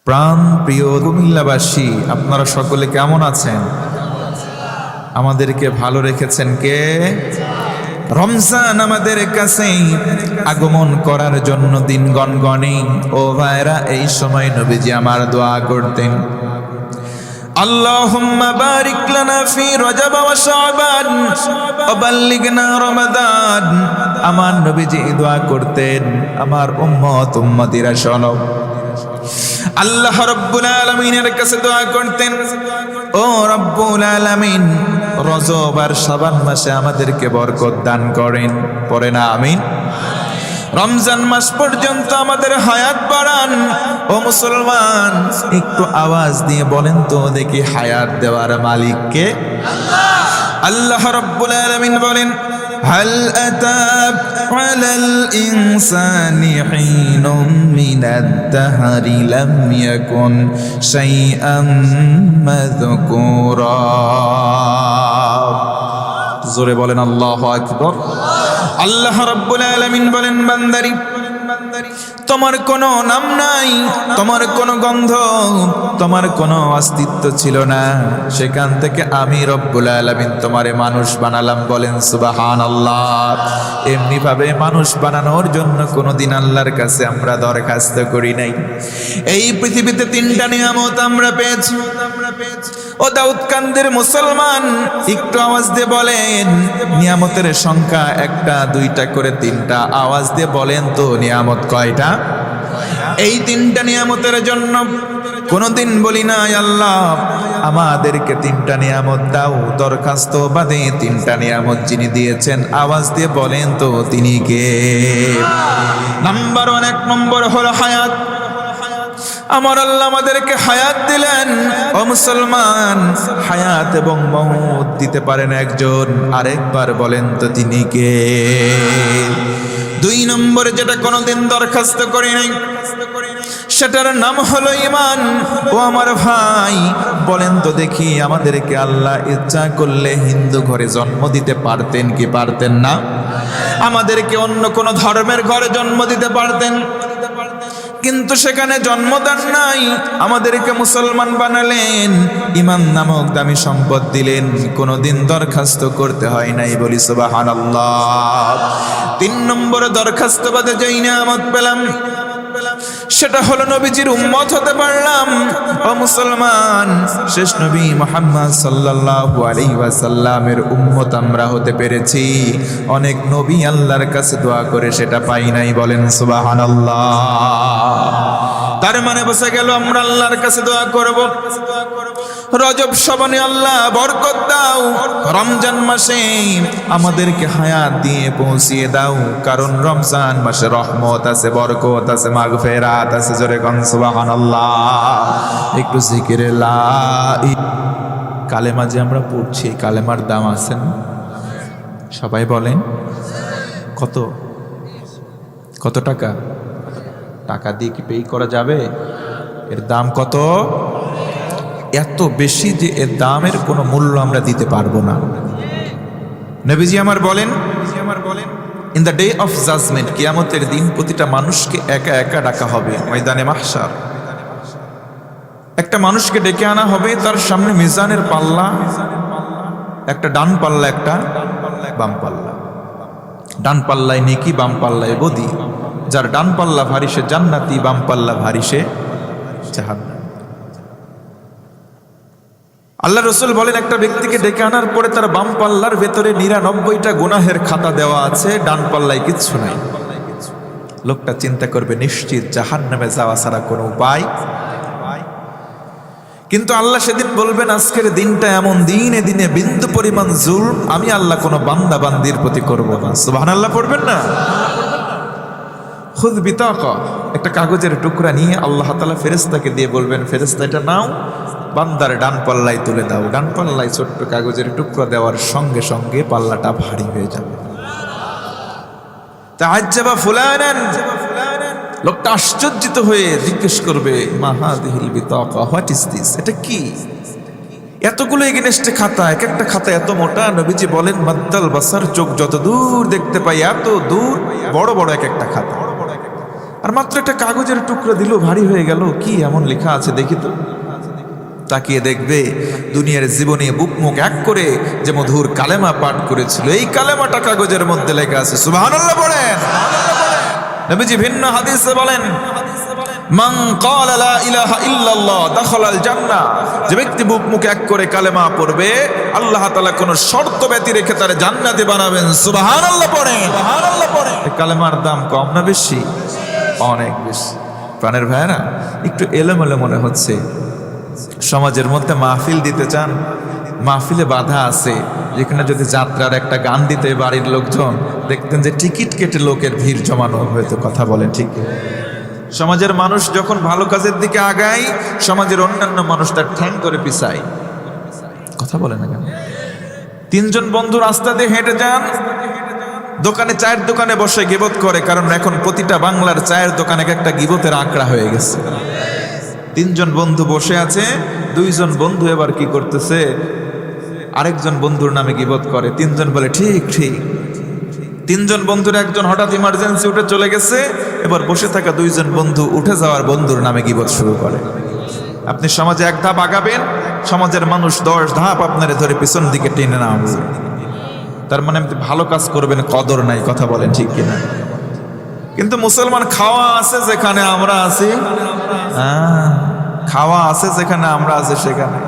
প্রাণ প্রিয় কুমিল্লাবাসী, আপনারা সকলে কেমন আছেন? আমাদেরকে ভালো রেখেছেন কে? রমজান আমাদের কাছে আগমন করার জন্য দিন গণগণে। ও ভাইরা, এই সময় নবীজি আমার দোয়া করতেন, আল্লাহুম্মা বারিক লানা ফি রজব ওয়া শাবান ওয়া বাল্লিগনা রমাদান। আমার নবীজি দোয়া করতেন, আমার উম্মতিরা শোনো, আল্লাহ রাব্বুল আলামিনের কাছে দোয়া করতেন, ও রব্বুল আলামিন, রজব আর শাবান মাসে আমাদেরকে বরকত দান করেন। পড়ে না আমিন। রমজান মাস পর্যন্ত আমাদের হায়াত বাড়ান। ও মুসলমান, একটু আওয়াজ দিয়ে বলেন তো দেখি, হায়াত দেওয়ার মালিক কে? আল্লাহ রাব্বুল আলামিন বলেন, হাল আতা আলাল ইনসানি হিনুম মিনাদ দাহরি লাম ইয়াকুন শাইআম মাযকুরা। জোরে বলেন আল্লাহু আকবার। আল্লাহ রাব্বুল আলামিন বলেন, বান্দারি, তোমার কোনো নাম নাই, তোমার কোনো গন্ধ, তোমার কোনো অস্তিত্ব ছিল না, সেখান থেকে আমি রব্বুল আলামিন তোমারে মানুষ বানালাম। বলেন সুবহানাল্লাহ। এমনি ভাবে মানুষ বানানোর জন্য কোনোদিন আল্লাহর কাছে আমরা দরখাস্ত করি নাই। এই পৃথিবীতে তিনটা নিয়ামত আমরা পেয়েছি। ও দাউদকান্দের মুসলমান, একটু আওয়াজ দিয়ে বলেন, নিয়ামতের সংখ্যা একটা, দুইটা করে তিনটা। আওয়াজ দিয়ে বলেন তো, নিয়ামত কয়টা? এই তিনটা নিয়ামতের জন্য কোনদিন বলি না, আল্লাহ আমাদেরকে তিনটা নিয়ামত দাও। দরখাস্ত বাদে তিনটা নিয়ামত যিনি দিয়েছেন, আওয়াজ দিয়ে বলেন তো তিনি কে? নাম্বার ওয়ান, এক নম্বর হলো হায়াত। আমার আল্লাহ আমাদেরকে হায়াত দিলেন। ও মুসলমান, হায়াত এবং মউত দিতে পারেন একজন, আরেকবার বলেন তো তিনি কে? দুই নম্বরে যেটা কোনোদিন দরখাস্ত করি নাই, সেটার নাম হলো ঈমান। ও আমার ভাই, বলেন তো দেখি, আমাদেরকে আল্লাহ ইচ্ছা করলে হিন্দু ঘরে জন্ম দিতে পারতেন কি পারতেন না? আমাদেরকে অন্য কোনো ধর্মের ঘরে জন্ম দিতে পারতেন, কিন্তু সেখানে জন্মদান নাই, আমাদেরকে মুসলমান বানালেন, ঈমান নামক দামি সম্পদ দিলেন, কোনোদিন দরখাস্ত করতে হয় নাই। বলি সুবহানাল্লাহ। তিন নম্বরে দরখাস্ত বাদে যেই নিয়ামত পেলাম, সেটা হলো নবীজির উম্মত হতে পারলাম। ও মুসলমান, শেষ নবী মুহাম্মদ সাল্লাল্লাহু আলাইহি ওয়াসাল্লামের উম্মত আমরা হতে পেরেছি। অনেক নবী আল্লাহর কাছে দোয়া করে সেটা পাই নাই। বলেন সুবহানাল্লাহ। তার মানে বসে গেল আমরা আল্লাহর কাছে দোয়া করব, রজব শাবানে আল্লাহ বরকত দাও, রমজান মাসে আমাদেরকে হায়াত দিয়ে পৌঁছিয়ে দাও, কারণ রমজান মাসে রহমত আছে, বরকত আছে, মাগফিরাত আছে। জোরে কোন সুবহানাল্লাহ। একটু জিকিরে লা কালেমা যে আমরা পড়ছি, কালেমার দাম আছে না? সবাই বলেন কত? কত টাকা? টাকা দিয়ে কি পে করা যাবে? এর দাম কত? এত বেশি যে এর দামের কোনো মূল্য আমরা দিতে পারবো না। নবীজি আমার বলেন, in the day of judgement, কিয়ামতের দিন প্রতিটা মানুষকে একা একা ডাকা হবে ময়দানে মাহশার। একটা মানুষকে ডেকে আনা হবে, তার সামনে মিজানের পাল্লা, একটা ডান পাল্লা, একটা বাম পাল্লা। ডান পাল্লায় নেকি, বাম পাল্লায় বদি। যার ডান পাল্লা ভারী সে জান্নাতি, বাম পাল্লা ভারী সে জাহান্নামী। আল্লাহ রসুল বলেন, একটা ব্যক্তিকে ডেকে আনার পরে তার বাম পাল্লার ভেতরে 99টা গুনাহের খাতা দেওয়া আছে, ডান পাল্লায় কিচ্ছু নাই। লোকটা চিন্তা করবে, নিশ্চিত জাহান্নামে যাওয়া ছাড়া কোনো উপায়। কিন্তু আল্লাহ সেদিন বলবেন, আজকের দিনটা এমন দিন, এ দিনে বিন্দু পরিমাণ জুলম আমি আল্লাহ কোনো বান্দা বান্দির প্রতি করবো না। সুবহানাল্লাহ পড়বেন না? খুদ বিতাকা, একটা কাগজের টুকরা নিয়ে আল্লাহ তাআলা ফেরেশতাকে দিয়ে বলবেন, ফেরেশতা এটা নাও, বান্দার ডান পাল্লায় তুলে দাও। ডান পাল্লায় ছোট্ট কাগজের টুকরা দেওয়ার সঙ্গে সঙ্গে পাল্লাটা ভারী হয়ে যাবে। তাআজ্জাবা ফুলানান, লোকটা আশ্চর্যিত হয়ে জিজ্ঞেস করবে, মা হাযিহিল বিতাকা, হোয়াট ইজ দিস? এটা কি? এতগুলো এগেনস্টে খাতা, এক একটা খাতা এত মোটা। নবীজি বলেন, মাদ্দাল বাসার, চোখ যত দূর দেখতে পাই এত দূর বড় বড় এক একটা খাতা। আর মাত্র একটা কাগজের টুকরো দিল, ভারী হয়ে গেল। কি এমন লেখা আছে দেখি তো। তাকিয়ে দেখবে দুনিয়ার জীবনে বুক মুখ এক করে যে মধুর কালেমা পাঠ করেছিল, এই কালেমাটা কাগজের মধ্যে লেখা আছে। সুবহানাল্লাহ পড়েন। নবীজি ভিন্ন হাদিসে বলেন, মান ক্বালা লা ইলাহা ইল্লাল্লাহ দাখালাল জান্নাহ, যে ব্যক্তি বুক মুখ এক করে কালেমা পড়বে আল্লাহ তাআলা কোনো শর্ত ব্যতি রেখে তার জান্নাতে বানাবেন। সুবহানাল্লাহ পড়েন। সুবহানাল্লাহ পড়েন। এই কালেমার দাম কম না বেশি? অনেক বেশি। প্রাণের ভাইরা, একটু এলোমেলো মনে হচ্ছে। সমাজের মধ্যে মাহফিল দিতে চান, মাহফিলে বাধা আছে। যেখানে যদি যাত্রার একটা গান দিতে বাড়ির লোকজন, দেখতেন যে টিকিট কেটে লোকের ভিড় জমানো হয়তো। কথা বলেন ঠিক? সমাজের মানুষ যখন ভালো কাজের দিকে আগায়, সমাজের অন্যান্য মানুষ তার ঠ্যাং করে পিছায়। কথা বলে না কেন? তিনজন বন্ধু রাস্তা দিয়ে হেঁটে যান, দোকানে চায়ের দোকানে বসে গিবত করে, কারণ এখন প্রতিটা বাংলার চায়ের দোকানে একটা গিবতের আঁকড়া হয়ে গেছে। তিনজন বন্ধু বসে আছে, দুইজন বন্ধু এবার কি করতেছে, আরেকজন বন্ধুর নামে গিবত করে। তিনজন বলে ঠিক ঠিক। তিনজন বন্ধুর একজন হঠাৎ ইমার্জেন্সি উঠে চলে গেছে, এবার বসে থাকা দুইজন বন্ধু উঠে যাওয়ার বন্ধুর নামে গিবত শুরু করে। আপনি সমাজে এক ধাপ আগাবেন, সমাজের মানুষ 10 ধাপ আপনারে ধরে পিছন দিকে টেনে নামবে। তার মানে আপনি ভালো কাজ করবেন, কদর নাই। কথা বলেন ঠিক কিনা? কিন্তু মুসলমান খাওয়া আছে যেখানে আমরা আছি, খাওয়া আছে যেখানে আমরা আছি সেখানে।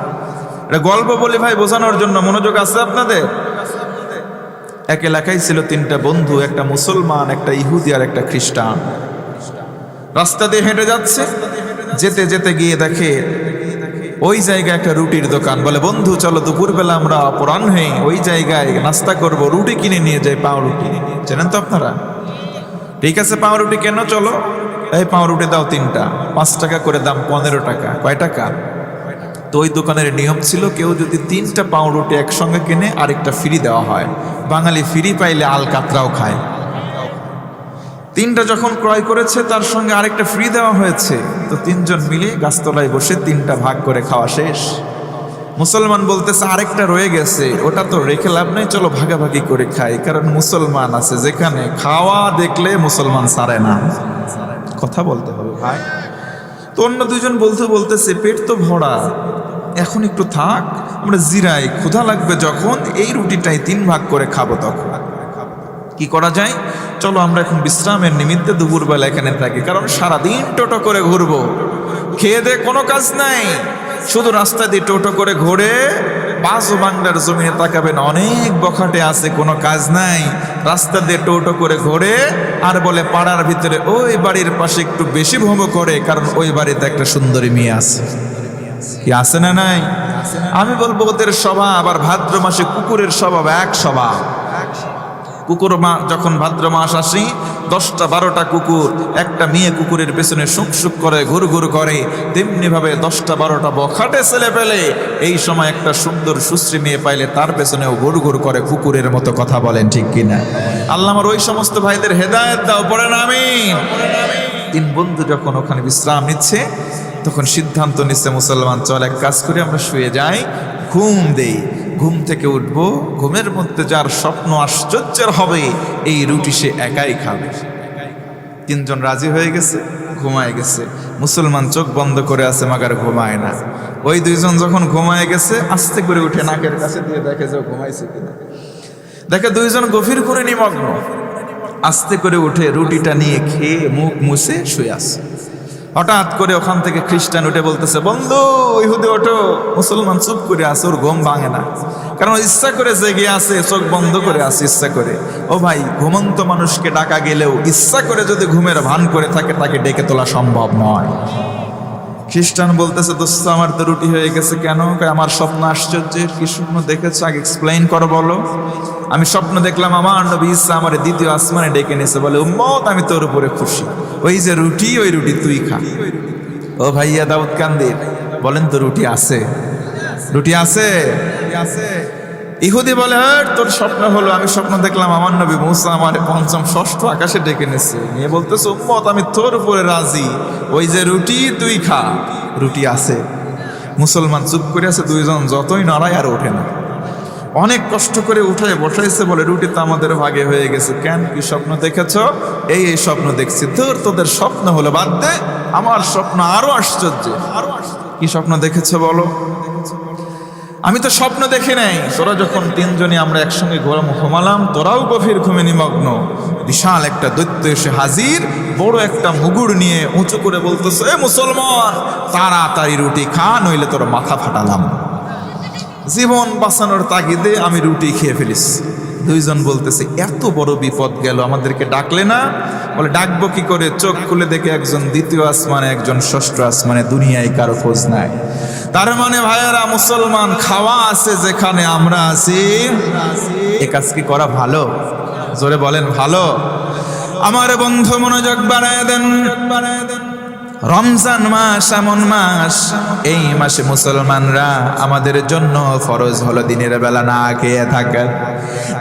এটা গল্প বলি ভাই, বোঝানোর জন্য। মনোযোগ আছে আপনাদের? এক এলাকায় ছিল 3টা বন্ধু, একটা মুসলমান, একটা ইহুদি আর একটা খ্রিস্টান। রাস্তা দিয়ে হেঁটে যাচ্ছে, যেতে যেতে গিয়ে দেখে ওই জায়গায় একটা রুটির দোকান। বলে, বন্ধু চলো দুপুরবেলা আমরা অপরাহ্নে ওই জায়গায় নাস্তা করব, রুটি কিনে নিয়ে যাই, পাউরুটি। চেনেন তো আপনারা? ঠিক আছে, পাউরুটি কেন, চলো। এই পাউরুটি দাও 3টা, 5 টাকা করে দাম, 15 টাকা। কয় টাকা? তো ওই দোকানের নিয়ম ছিল, কেউ যদি 3টা পাউরুটি একসঙ্গে কিনে আরেকটা ফ্রি দেওয়া হয়। বাঙালি ফ্রি পাইলে আল কাতরাও খায়। 3টা যখন ক্রয় করেছে, তার সঙ্গে আরেকটা ফ্রি দেওয়া হয়েছে। তো 3জন মিলে গাছতলায় বসে 3টা ভাগ করে খাওয়া শেষ। মুসলমান বলতেছে আরেকটা রয়ে গেছে, ওটা তো রেখে লাভ নেই, চলো ভাগাভাগি করে খাই। কারণ মুসলমান আছে যেখানে, খাওয়া দেখলে মুসলমান ছাড়ে না। কথা বলতে হবে ভাই। তো অন্য দুইজন বলতেছে পেট তো ভরা, এখন একটু থাক, আমরা জিরাই, ক্ষুধা লাগবে যখন এই রুটিটাই 3 ভাগ করে খাবো। তখন কি করা যায়? চলো আমরা এখন বিশ্রামের নিমিত্তে দুপুরবেলা এখানে থাকি, কারণ সারাদিন টোটো করে ঘুরবো, খেয়ে দে কোনো কাজ নাই, শুধু রাস্তা দিয়ে টোটো করে ঘুরে বাস ও বাংলার জমিনে তাকাবেন, অনেক বখাটে আছে, কোনো কাজ নাই, রাস্তা দিয়ে টোটো করে ঘুরে আর বলে পাড়ার ভিতরে ওই বাড়ির পাশে একটু বেশি ভ্রম করে, কারণ ওই বাড়িতে একটা সুন্দরী মেয়ে আছে। কি আছে না নাই? আমি বলবো ওদের স্বভাব আর ভাদ্র মাসে কুকুরের স্বভাব এক স্বভাব। কুকুর যখন ভাদ্র মাস আসি, 10টা 12টা কুকুর একটা মেয়ে কুকুরের পেছনে শুক শুক করে ঘুর ঘুর করে, তেমনি ভাবে 10টা 12টা বখাটে ছেলে পেলে এই সময় একটা সুন্দর সুশ্রী মেয়ে পাইলে তার পেছনেও ঘুর ঘুর করে কুকুরের মতো। কথা বলেন ঠিক কিনা? আল্লাহ আমার ওই সমস্ত ভাইদের হেদায়েত দাও, পড়েন আমিন। 3 বন্ধু যখন ওখানে বিশ্রাম নিচ্ছে, তখন সিদ্ধান্ত নিচ্ছে মুসলমান, চল এক কাজ করে আমরা শুয়ে যাই, ঘুম দেই। ঘুম থেকে উঠবো, ঘুমের মধ্যে যার স্বপ্ন আশ্চর্যের হবে, এই রুটি সে একাই খাবে। 3 জন রাজি হয়ে গেছে, ঘুমায় গেছে। মুসলমান চোখ বন্ধ করে আছে, মাগার ঘুমায় না। ওই 2 জন যখন ঘুমায় গেছে, আস্তে করে উঠে নাকের কাছে দিয়ে দেখে যে ঘুমাইছে কিনা। দেখে 2 জন গভীর করে নিমগ্ন। আস্তে করে উঠে রুটিটা নিয়ে খেয়ে মুখ মুছে শুয়ে আছে। হঠাৎ করে ওখান থেকে খ্রিস্টান উঠে বলতেছে, বন্ধু ইহুদি ওঠো। মুসলমান চুপ করে আছে, ওর ঘুম ভাঙে না, কারণ ইচ্ছা করে জেগে আছে, চোখ বন্ধ করে আছে ইচ্ছা করে। ও ভাই, ঘুমন্ত মানুষকে ডাকা গেলেও ইচ্ছা করে যদি ঘুমের ভান করে থাকে, তাকে ডেকে তোলা সম্ভব নয়। খ্রিস্টান বলতেছে, দোস্ত আমার তো রুটি হয়ে গেছে। কেন? আমার স্বপ্ন আশ্চর্যের। কি স্বপ্ন দেখেছো আগে এক্সপ্লেইন করো, বলো। আমি স্বপ্ন দেখলাম আমার নবী ঈসা আমার 2য় আসমানে ডেকে নিয়েছে, বলে উম্মত আমি তোর উপরে খুশি, ওই যে রুটি, ওই রুটি তুই খা। ও ভাইয়া দাউদ কান্দির, বলেন তো রুটি আছে? রুটি আছে? ইহুদি বলে, হ্যাঁ তোর স্বপ্ন হলো, আমি স্বপ্ন দেখলাম আমার নবী মুসা আমার 5ম 6ষ্ঠ আকাশে ডেকে নিয়েছে, নিয়ে বলতেছে উম্মত আমি তোর উপরে রাজি, ওই যে রুটি তুই খা। রুটি আছে। মুসলমান চুপ করে আছে, 2 জন যতই নড়ায় আর ওঠে না। অনেক কষ্ট করে উঠায় বসাইছে, বলে রুটি তো আমাদের ভাগে হয়ে গেছে। কেন, কি স্বপ্ন দেখেছ? এই স্বপ্ন দেখছি। তোদের স্বপ্ন হলো বাদ দে, আমার স্বপ্ন আরো আশ্চর্য। কি স্বপ্ন দেখেছো বলো? আমি তো স্বপ্ন দেখি নাই। তোরা যখন তিনজনই আমরা একসঙ্গে ঘুমালাম, তোরাও গভীর ঘুমে নিমগ্ন, বিশাল একটা দৈত্য এসে হাজির, বড় একটা মুগুর নিয়ে উঁচু করে বলতেছে, এ মুসলমান, তাড়াতাড়ি রুটি খা, নইলে তোর মাথা ফাটালাম। জীবন বাঁচানোর তাগিদে আমি রুটি খেয়ে ফেলিস। দুইজন বলতেছে, এত বড় বিপদ গেল, আমাদেরকে ডাকলে না? বলে, ডাকবো কি করে? চোখ খুলে দেখে একজন দ্বিতীয় আসমানে, একজন ষষ্ঠ আসমানে, দুনিয়ায় কারো খোঁজ নাই। তার মানে ভাইয়েরা, মুসলমান খাওয়া আছে যেখানে আমরা আছি, এ কাজ কি করা ভালো? জোরে বলেন ভালো? আমার বন্ধু মনোযোগ বাড়ায় দেন। রমজান মাস এমন মাস, এই মাসে মুসলমানরা আমাদের জন্য ফরজ হলো দিনের বেলা না খেয়ে থাকা।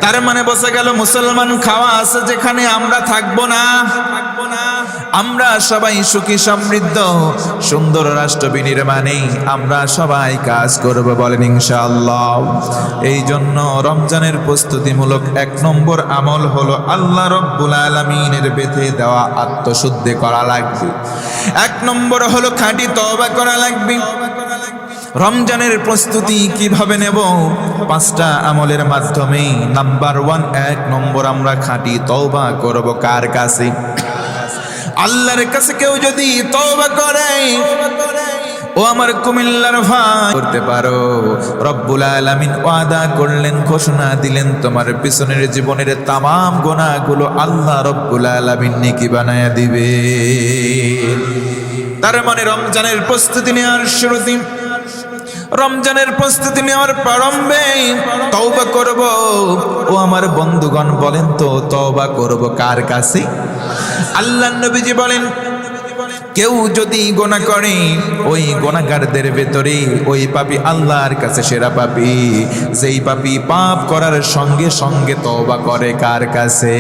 তার মানে বসে গেল, মুসলমান খাওয়া আছে যেখানে আমরা থাকবো না। আমরা সবাই সুখী সমৃদ্ধ সুন্দর রাষ্ট্র বিনির্মাণে আমরা সবাই কাজ করব, বলেন ইনশাআল্লাহ। এই জন্য রমজানের প্রস্তুতিমূলক 1 নম্বর আমল হলো আল্লাহ রব্বুল আলামিনের বেঁধে দেওয়া আত্মশুদ্ধি করা লাগবে। 1 নম্বর হলো খাঁটি তওবা করা লাগবে। রমজানের প্রস্তুতি কিভাবে নেব? 5টা আমলের মাধ্যমে। নাম্বার 1, 1 নম্বর, আমরা খাঁটি তওবা করব কার কাছে? আল্লাহর কাছে। কেউ যদি তওবা করে, ও আমার কুমিল্লার ভাই, করতে পারো, রব্বুল আলামিন ওয়াদা করলেন, ঘোষণা দিলেন, তোমার পিছনের জীবনের তামাম গুনাহগুলো আল্লাহ রব্বুল আলামিন নেকি বানায়া দিবে। তার মানে রমজানের প্রস্তুতি নেওয়ার শুরুতে, রমজানের প্রস্তুতি নেওয়ার প্রারম্ভে তওবা করব। ও আমার বন্ধুগণ, বলেন তো তওবা করব কার কাছে? আল্লাহর নবীজি বলেন, কেউ যদি গুনাহ করে, ওই গুনাহগারদের ভেতরে ওই পাপী আল্লাহর কাছে সেরা পাপী, যেই পাপী পাপ করার সঙ্গে সঙ্গে তওবা করে কার কাছে?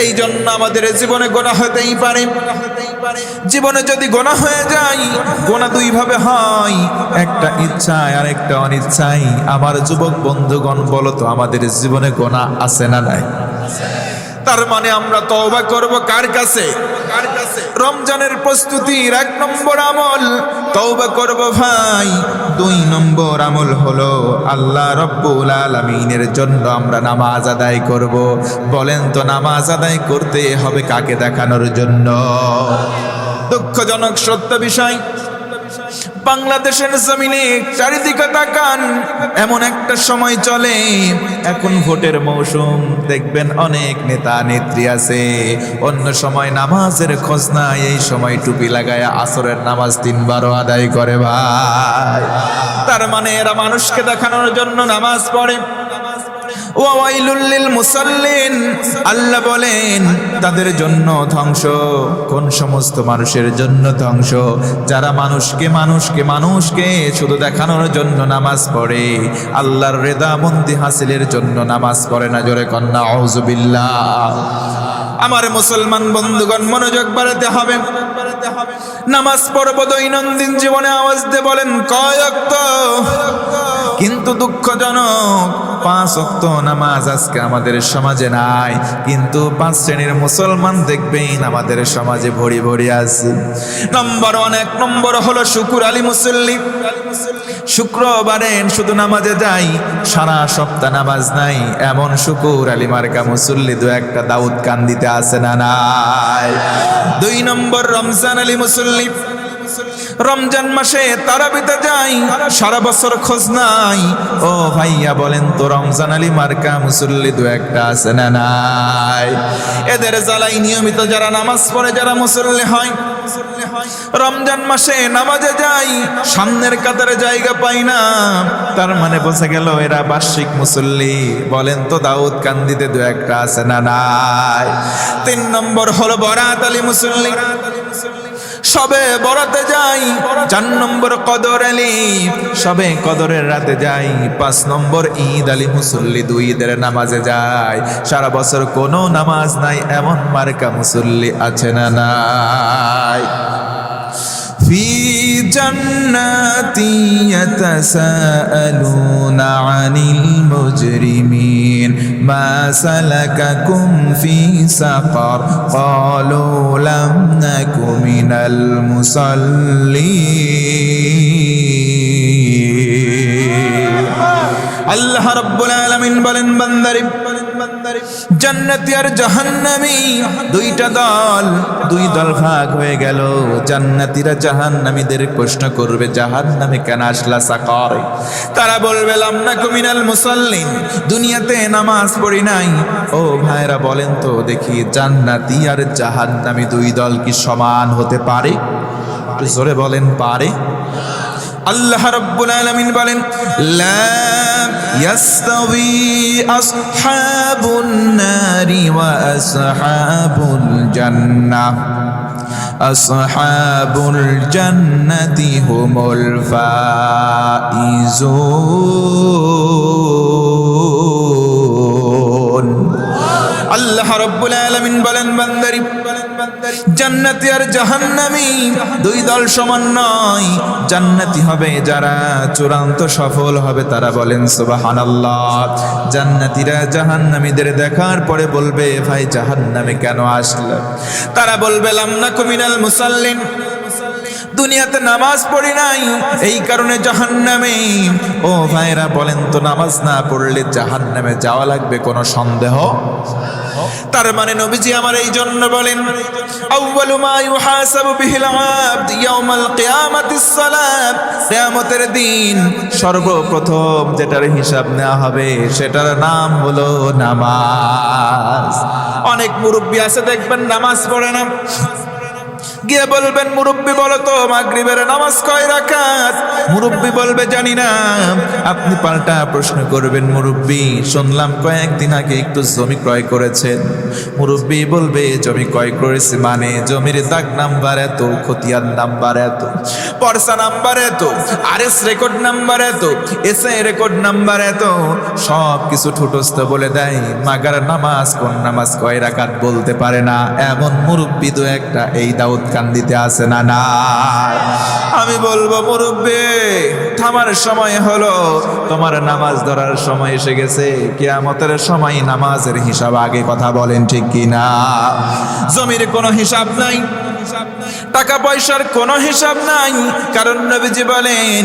এই জন্য আমাদের জীবনে গুনাহ হতেই পারে। জীবনে যদি গুনাহ হয়ে যায়, গুনাহ 2 ভাবে হয়, একটা ইচ্ছায় আর একটা অনিচ্ছায়। আমার যুবক বন্ধুগণ, বলো তো আমাদের জীবনে গুনাহ আছে না নাই? তার মানে আমরা তওবা করব কার কাছে? রমজানের প্রস্তুতির 1 নম্বর আমল তওবা করব ভাই। 2 নম্বর আমল হলো আল্লাহ রব্বুল আলামিনের জন্য আমরা নামাজ আদায় করব। বলেন তো নামাজ আদায় করতে হবে কাকে দেখানোর জন্য? দুঃখজনক সত্য বিষয়, বাংলাদেশের জমিনে চারিদিকে তাকান, এমন একটা সময় চলে, এখন ভোটের মৌসুম, দেখবেন অনেক নেতা নেত্রী আছে, অন্য সময় নামাজের খোঁজ নাই, এই সময় টুপি লাগায় আসরের নামাজ 3 বারও আদায় করে ভাই। তার মানে এরা মানুষকে দেখানোর জন্য নামাজ পড়ে। ওয়াইলুল লিল মুসাল্লিন, আল্লাহ বলেন তাদের জন্য ধ্বংস। কোন সমস্ত মানুষের জন্য ধ্বংস? যারা মানুষকে শুধু দেখানোর জন্য নামাজ পড়ে, আল্লাহর রেদামন্দি হাসিলের জন্য নামাজ পড়ে না। জোরে কন্যা আউযুবিল্লাহ। আমার মুসলমান বন্ধুগণ, মনোযোগ বাড়াতে হবে। নামাজ পড়ব দৈনন্দিন জীবনে, আওয়াজ দিয়ে বলেন কয় ওয়াক্ত? কিন্তু দুঃখজনক 5 ওয়াক্ত নামাজ আজকে আমাদের সমাজে নাই। কিন্তু 5 শ্রেণীর মুসলমান দেখবেন আমাদের সমাজে ভরি ভরি আছে। নম্বর 1 নম্বর হলো শুকুর আলী মুসল্লি। শুক্রবারে শুধু নামাজে যাই, সারা সপ্তাহ নামাজ নাই, এমন শুকুর আলী মার্কা মুসল্লি 2-1টা দাউদ কান্দিতে আছে না নাই? 2 নম্বর রমজান আলী মুসল্লি। রমজান মাসে তারাবিতে যাই, সারা বছর খোঁজ নাই। ও ভাইয়া, বলেন তো রমজান আলী মার্কা মুসল্লি 2-1টা আছে না নাই? এদের জ্বালাই নিয়মিত যারা নামাজ পড়ে, যারা মুসল্লি হয়, রমজান মাসে নামাজে যাই, সামনের কাতারে জায়গা পাই না। তার মানে বোঝা গেল এরা বার্ষিক মুসল্লি। বলেন তো দাউদ কান্দিতে 2-1টা আছে না নাই? 3 নম্বর হলো বরাত আলী মুসল্লি। সবে বরাতে যাই। 4 নম্বর কদর আলী, সবে কদরের রাতে যাই। 5 নম্বর ঈদ আলী মুসল্লি, 2 ঈদের নামাজে যায়। সারা বছর কোনো নামাজ নাই, এমন মার্কা মুসল্লি আছে না নাই? في جنات يتساءلون عن المجرمين ما سلككم في سقر قالوا لم نك من المصلين আল্লাহ রাব্বুল আলামিন বলেন বান্দারে জান্নাতি আর জাহান্নামী দুই দল ভাগ হয়ে গেল। জান্নাতীরা জাহান্নামীদের প্রশ্ন করবে জাহান্নামে কেন আসলা সাকারে? তারা বলবে লাম নাকু মিনাল মুসাল্লিন, দুনিয়াতে নামাজ পড়ি নাই। ও ভাইরা বলেন তো দেখি জান্নাতি আর জাহান্নামী দুই দল কি সমান হতে পারে? একটু জোরে বলেন পারে? আল্লাহ রাব্বুল আলামিন বলেন লা ইয়াস্তাবি আসহাবুন নারি ওয়া আসহাবুল জান্নাহ আসহাবুল জান্নাতি হুমুল ফাইজুন। আল্লাহ রাব্বুল আলামিন বলেন বান্দারি জান্নাতি আর জাহান্নামী দুই দল সমান নয়। জান্নাতি হবে যারা চূড়ান্ত সফল হবে, তারা বলেন সুবহানাল্লাহ। জান্নাতীরা জাহান্নামীদের দেখার পরে বলবে ভাই জাহান্নামে কেন আসলে? তারা বলবে লাম নাকু মিনাল মুসাল্লিন, দুনিয়াতে নামাজ পড়ি নাই এই কারণে জাহান্নামে। ও ভাইরা বলেন তো নামাজ না পড়লে জাহান্নামে যাওয়া লাগবে কোনো সন্দেহ? তার মানে নবীজি আমার এই জন্য বলেন আউয়ালু মা ইউহাসাবু বিহিল আবদ ইয়াউমাল কিয়ামাতিস সালাত, কিয়ামতের দিন সর্বপ্রথম যেটার হিসাব নেওয়া হবে সেটার নাম হলো নামাজ। অনেক মুরব্বি আছে দেখবেন নামাজ পড়ে না, গিয়ে বলবেন মুরব্বি বলো তো মাগরিবের নামাজ কয় রাকাত? মুরব্বি বলবে জানি না। আপনি পাল্টা প্রশ্ন করবেন মুরব্বি শুনলাম কয়েকদিন আগে একটু জমি ক্রয় করেছেন। মুরব্বি বলবে জমি ক্রয় করেছে মানে জমির দাগ নাম্বার এত, খতিয়ান নাম্বার এত, পরসা নাম্বার এত, আরএস রেকর্ড নাম্বার এত, এসআই রেকর্ড নাম্বার এত, সব কিছু ঠুটস্থ বলে দেয়। মাগার নামাজ কোন নামাজ কয় রাকাত বলতে পারে না এমন মুরব্বি দু একটা এই দাউদ কান্দিতে আছে না? না। আমি বলবো মুরব্বি থামার সময় হলো, তোমার নামাজ ধরার সময় এসে গেছে। কিয়ামতের সময় নামাজের হিসাব আগে, কথা বলেন ঠিক কি না? জমির কোনো হিসাব নাই, টাকা পয়সার কোনো হিসাব নাই, কারণ নবীজি বলেন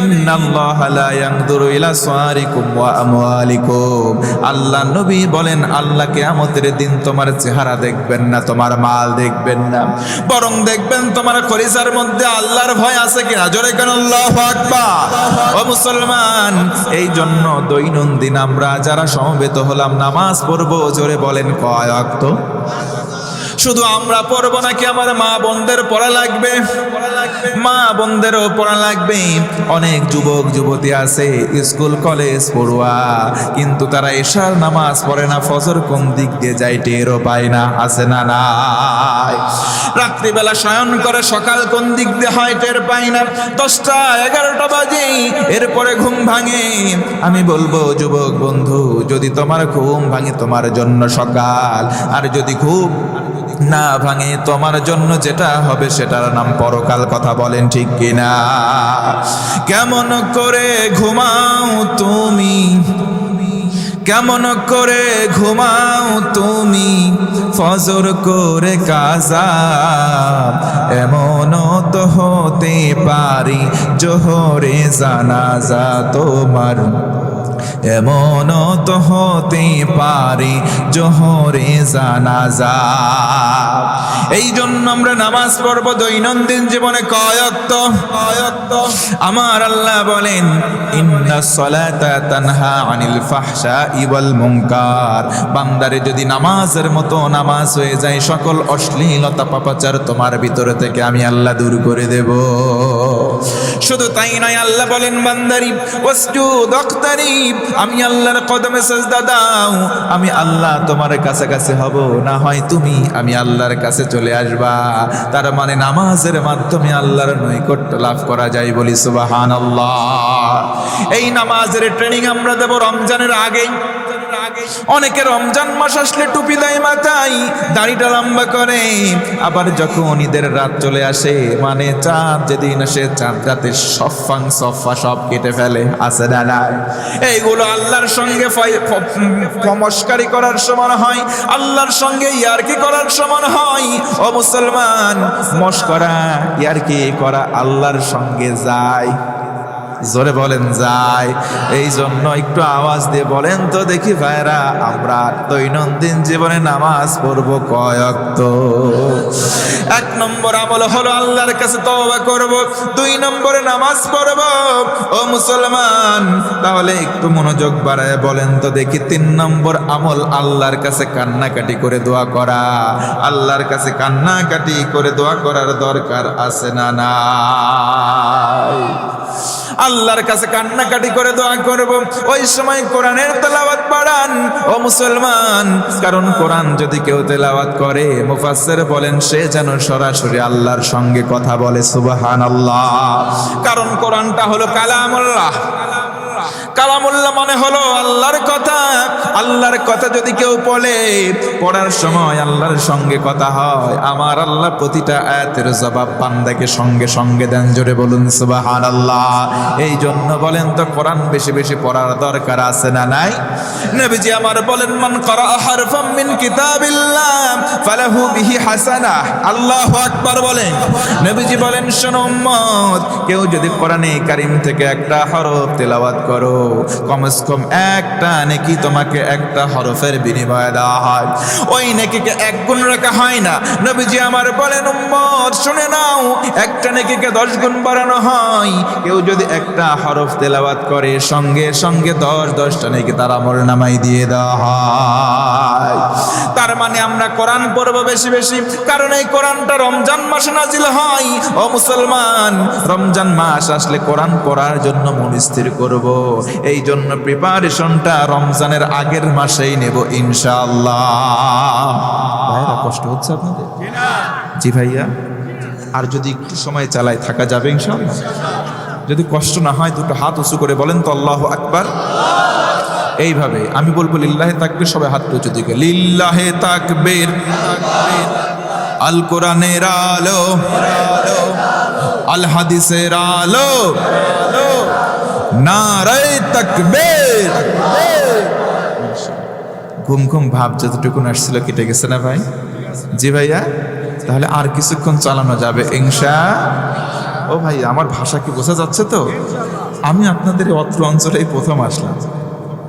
ইন্নাল্লাহা লা ইয়ানজুরু ইলা সুওয়ারিকুম ওয়া আমওয়ালিকুম। আল্লাহ নবী বলেন আল্লাহ কিয়ামতের দিন তোমার চেহারা দেখবেন না, তোমার মাল দেখবেন না, বরং দেখবেন তোমার কলিজার মধ্যে আল্লাহর ভয় আছে কিনা। জোরে কেন আল্লাহু আকবার। ও মুসলমান, এই জন্য দৈনন্দিন আমরা যারা সমবেত হলাম নামাজ পড়বো, জোরে বলেন কয় ওয়াক্ত? শুধু আমরা পড়বো নাকি আমার মা বোনদের পড়া লাগবে? মা বোনদেরও পড়া লাগবে। অনেক যুবক যুবতী আছে স্কুল কলেজ পড়ুয়া, কিন্তু তারা এশার নামাজ পড়ে না, ফজর কোন দিক দিয়ে যায় টেরও পায় না, আছে না নাই? রাত্রিবেলা শয়ন করে সকাল কোন দিক দিয়ে হয় টের পায় না, 10টা 11টা বাজে এরপরে ঘুম ভাঙে। আমি বলবো যুবক বন্ধু, যদি তোমার ঘুম ভাঙে তোমার জন্য সকাল, আর যদি ঘুম না ভাঙে তোমার জন্য যেটা হবে সেটার নাম পরকাল, কথা বলেন ঠিক কিনা? কেমন করে ঘুমাও তুমি, কেমন করে ঘুমাও তুমি ফজর করে কাজা, এমনও তো হতে পারি জোহরে জানাজা তোমার, এমনও তো হতে পারে জোহরে জানাজা। এই জন্য আমরা নামাজ পড়ব দৈনন্দিন জীবনে কয় ওয়াক্ত? আমার আল্লাহ বলেন ইন্নাস সালাতা তানহা আনিল ফাহশাই ওয়াল মুনকার। বান্দারে যদি নামাজের মতো নামাজ হয়ে যায়, সকল অশ্লীলতা পাপাচার তোমার ভিতরে থেকে আমি আল্লাহ দূর করে দেব। শুধু তাই নয়, আল্লাহ বলেন বান্দারি ওয়াসজুদ ওয়াক্তারিব, আমি আল্লাহর কদমে সিজদা দাও, আমি আল্লাহ তোমার কাছাকাছি হব, না হয় তুমি আমি আল্লাহর কাছে চলে আসবা। তার মানে নামাজের মাধ্যমে আল্লাহর নৈকট্য লাভ করা যায়, বলি সুবহানাল্লাহ। এই নামাজের ট্রেনিং আমরা দেব রমজানের আগেই। অনেকে রমজান মাস আসলে টুপি দেয় মাথায়, দাড়িটা লম্বা করে, আবার যখন ঈদের রাত চলে আসে, মানে চাঁদ যেদিন আসে চাঁদ রাতে সফা সব কেটে ফেলে। আছে না নাই? এইগুলো আল্লাহর সঙ্গে মস্কারি করার সমান হয়, আল্লাহর সঙ্গে ইয়ারকি করার সমান হয়। ও মুসলমান, মস্করা ইয়ারকি করা আল্লাহর সঙ্গে যায়। জোরে বলেন যায়। এই জন্য একটু আওয়াজ দিয়ে বলেন তো দেখি ভাইরা, আমরা দৈনন্দিন জীবনে নামাজ পড়বো কয় ওয়াক্ত? 1 নম্বর আমল হলো আল্লাহর কাছে তওবা করব, 2 নম্বরে নামাজ পড়ব। ও মুসলমান, তাহলে একটু মনোযোগ বাড়ায় বলেন তো দেখি 3 নম্বর আমল আল্লাহর কাছে কান্নাকাটি করে দোয়া করা। আল্লাহর কাছে কান্নাকাটি করে দোয়া করার দরকার আছে না নাই? আল্লাহর কাছে কান্নাকাটি করে দোয়া করব। ওই সময় কোরআনের তেলাওয়াত বাড়ান ও মুসলমান, কারণ কোরআন যদি কেউ তেলাওয়াত করে, মুফাসসির বলেন সে যেন সরাসরি আল্লাহর সঙ্গে কথা বলে। সুবহানাল্লাহ। কারণ কোরআনটা হলো কালামুল্লাহ। কালামুল্লাহ মানে হলো আল্লাহর কথা। আল্লাহর কথা যদি কেউ বলে, পড়ার সময় আল্লাহর সঙ্গে কথা হয়, আমার আল্লাহ প্রতিটা আয়াতের জবাব বান্দাকে সঙ্গে সঙ্গে দেন। জোরে বলুন সুবহানাল্লাহ। এই জন্য বলেন তো কোরআন বেশি বেশি পড়ার দরকার আছে না নাই? নবীজি আমার বলেন, মান ক্বারা হারফাম মিন কিতাবিল্লাহ ফালাহু বিহি হাসানাহ। আল্লাহু আকবার বলেন। নবীজি বলেন, শোনো উম্মত, কেউ যদি কোরআনে কারীম থেকে একটা হরফ তেলাওয়াত করো, কমসে কম একটা নেকি তোমাকে একটা হরফের বিনিময়ে দেওয়া হয়। ওই নেকিকে 1 গুণ রাখা হয় না। নবীজি আমার বলেন, উম্মত শুনে নাও, একটা নেকিকে 10 গুণ বাড়ানো হয়। কেউ যদি একটা হরফ তেলাওয়াত করে, সঙ্গে সঙ্গে 10টা নেকি তার আমলনামায় দিয়ে দেওয়া হয়। তার মানে আমরা কোরআন পড়ব বেশি বেশি, কারণ এই কোরআনটা রমজান মাসে নাজিল হয়। ও মুসলমান, রমজান মাস আসলে কোরআন পড়ার জন্য মন স্থির করব। এই জন্য প্রিপারেশনটা রমজানের আগের মাসেই নেব ইনশাআল্লাহ। ভাইরা, কষ্ট হচ্ছে আপনাদের? জি ভাইয়া। আর যদি একটু সময় চালাই থাকা যাবে ইনশাআল্লাহ। যদি কষ্ট না হয় 2টো হাত উঁচু করে বলেন তো আল্লাহু আকবার। এইভাবে আমি বলবো লিল্লাহে তাকবীর, সবাই হাত উঁচু দিকে। লিল্লাহে তাকবীর। আল কোরআনের আলো, আল হাদিসের আলো, নারায়ে তাকবীর। ঘুম ঘুম ভাব যতটুকু আসছিল কেটে গেছে না ভাই? জি ভাইয়া। তাহলে আর কিছুক্ষণ চালানো যাবে ইনশাআল্লাহ। ও ভাই, আমার ভাষা কি বোঝা যাচ্ছে তো? আমি আপনাদের অত্র অঞ্চলেই প্রথম আসলাম।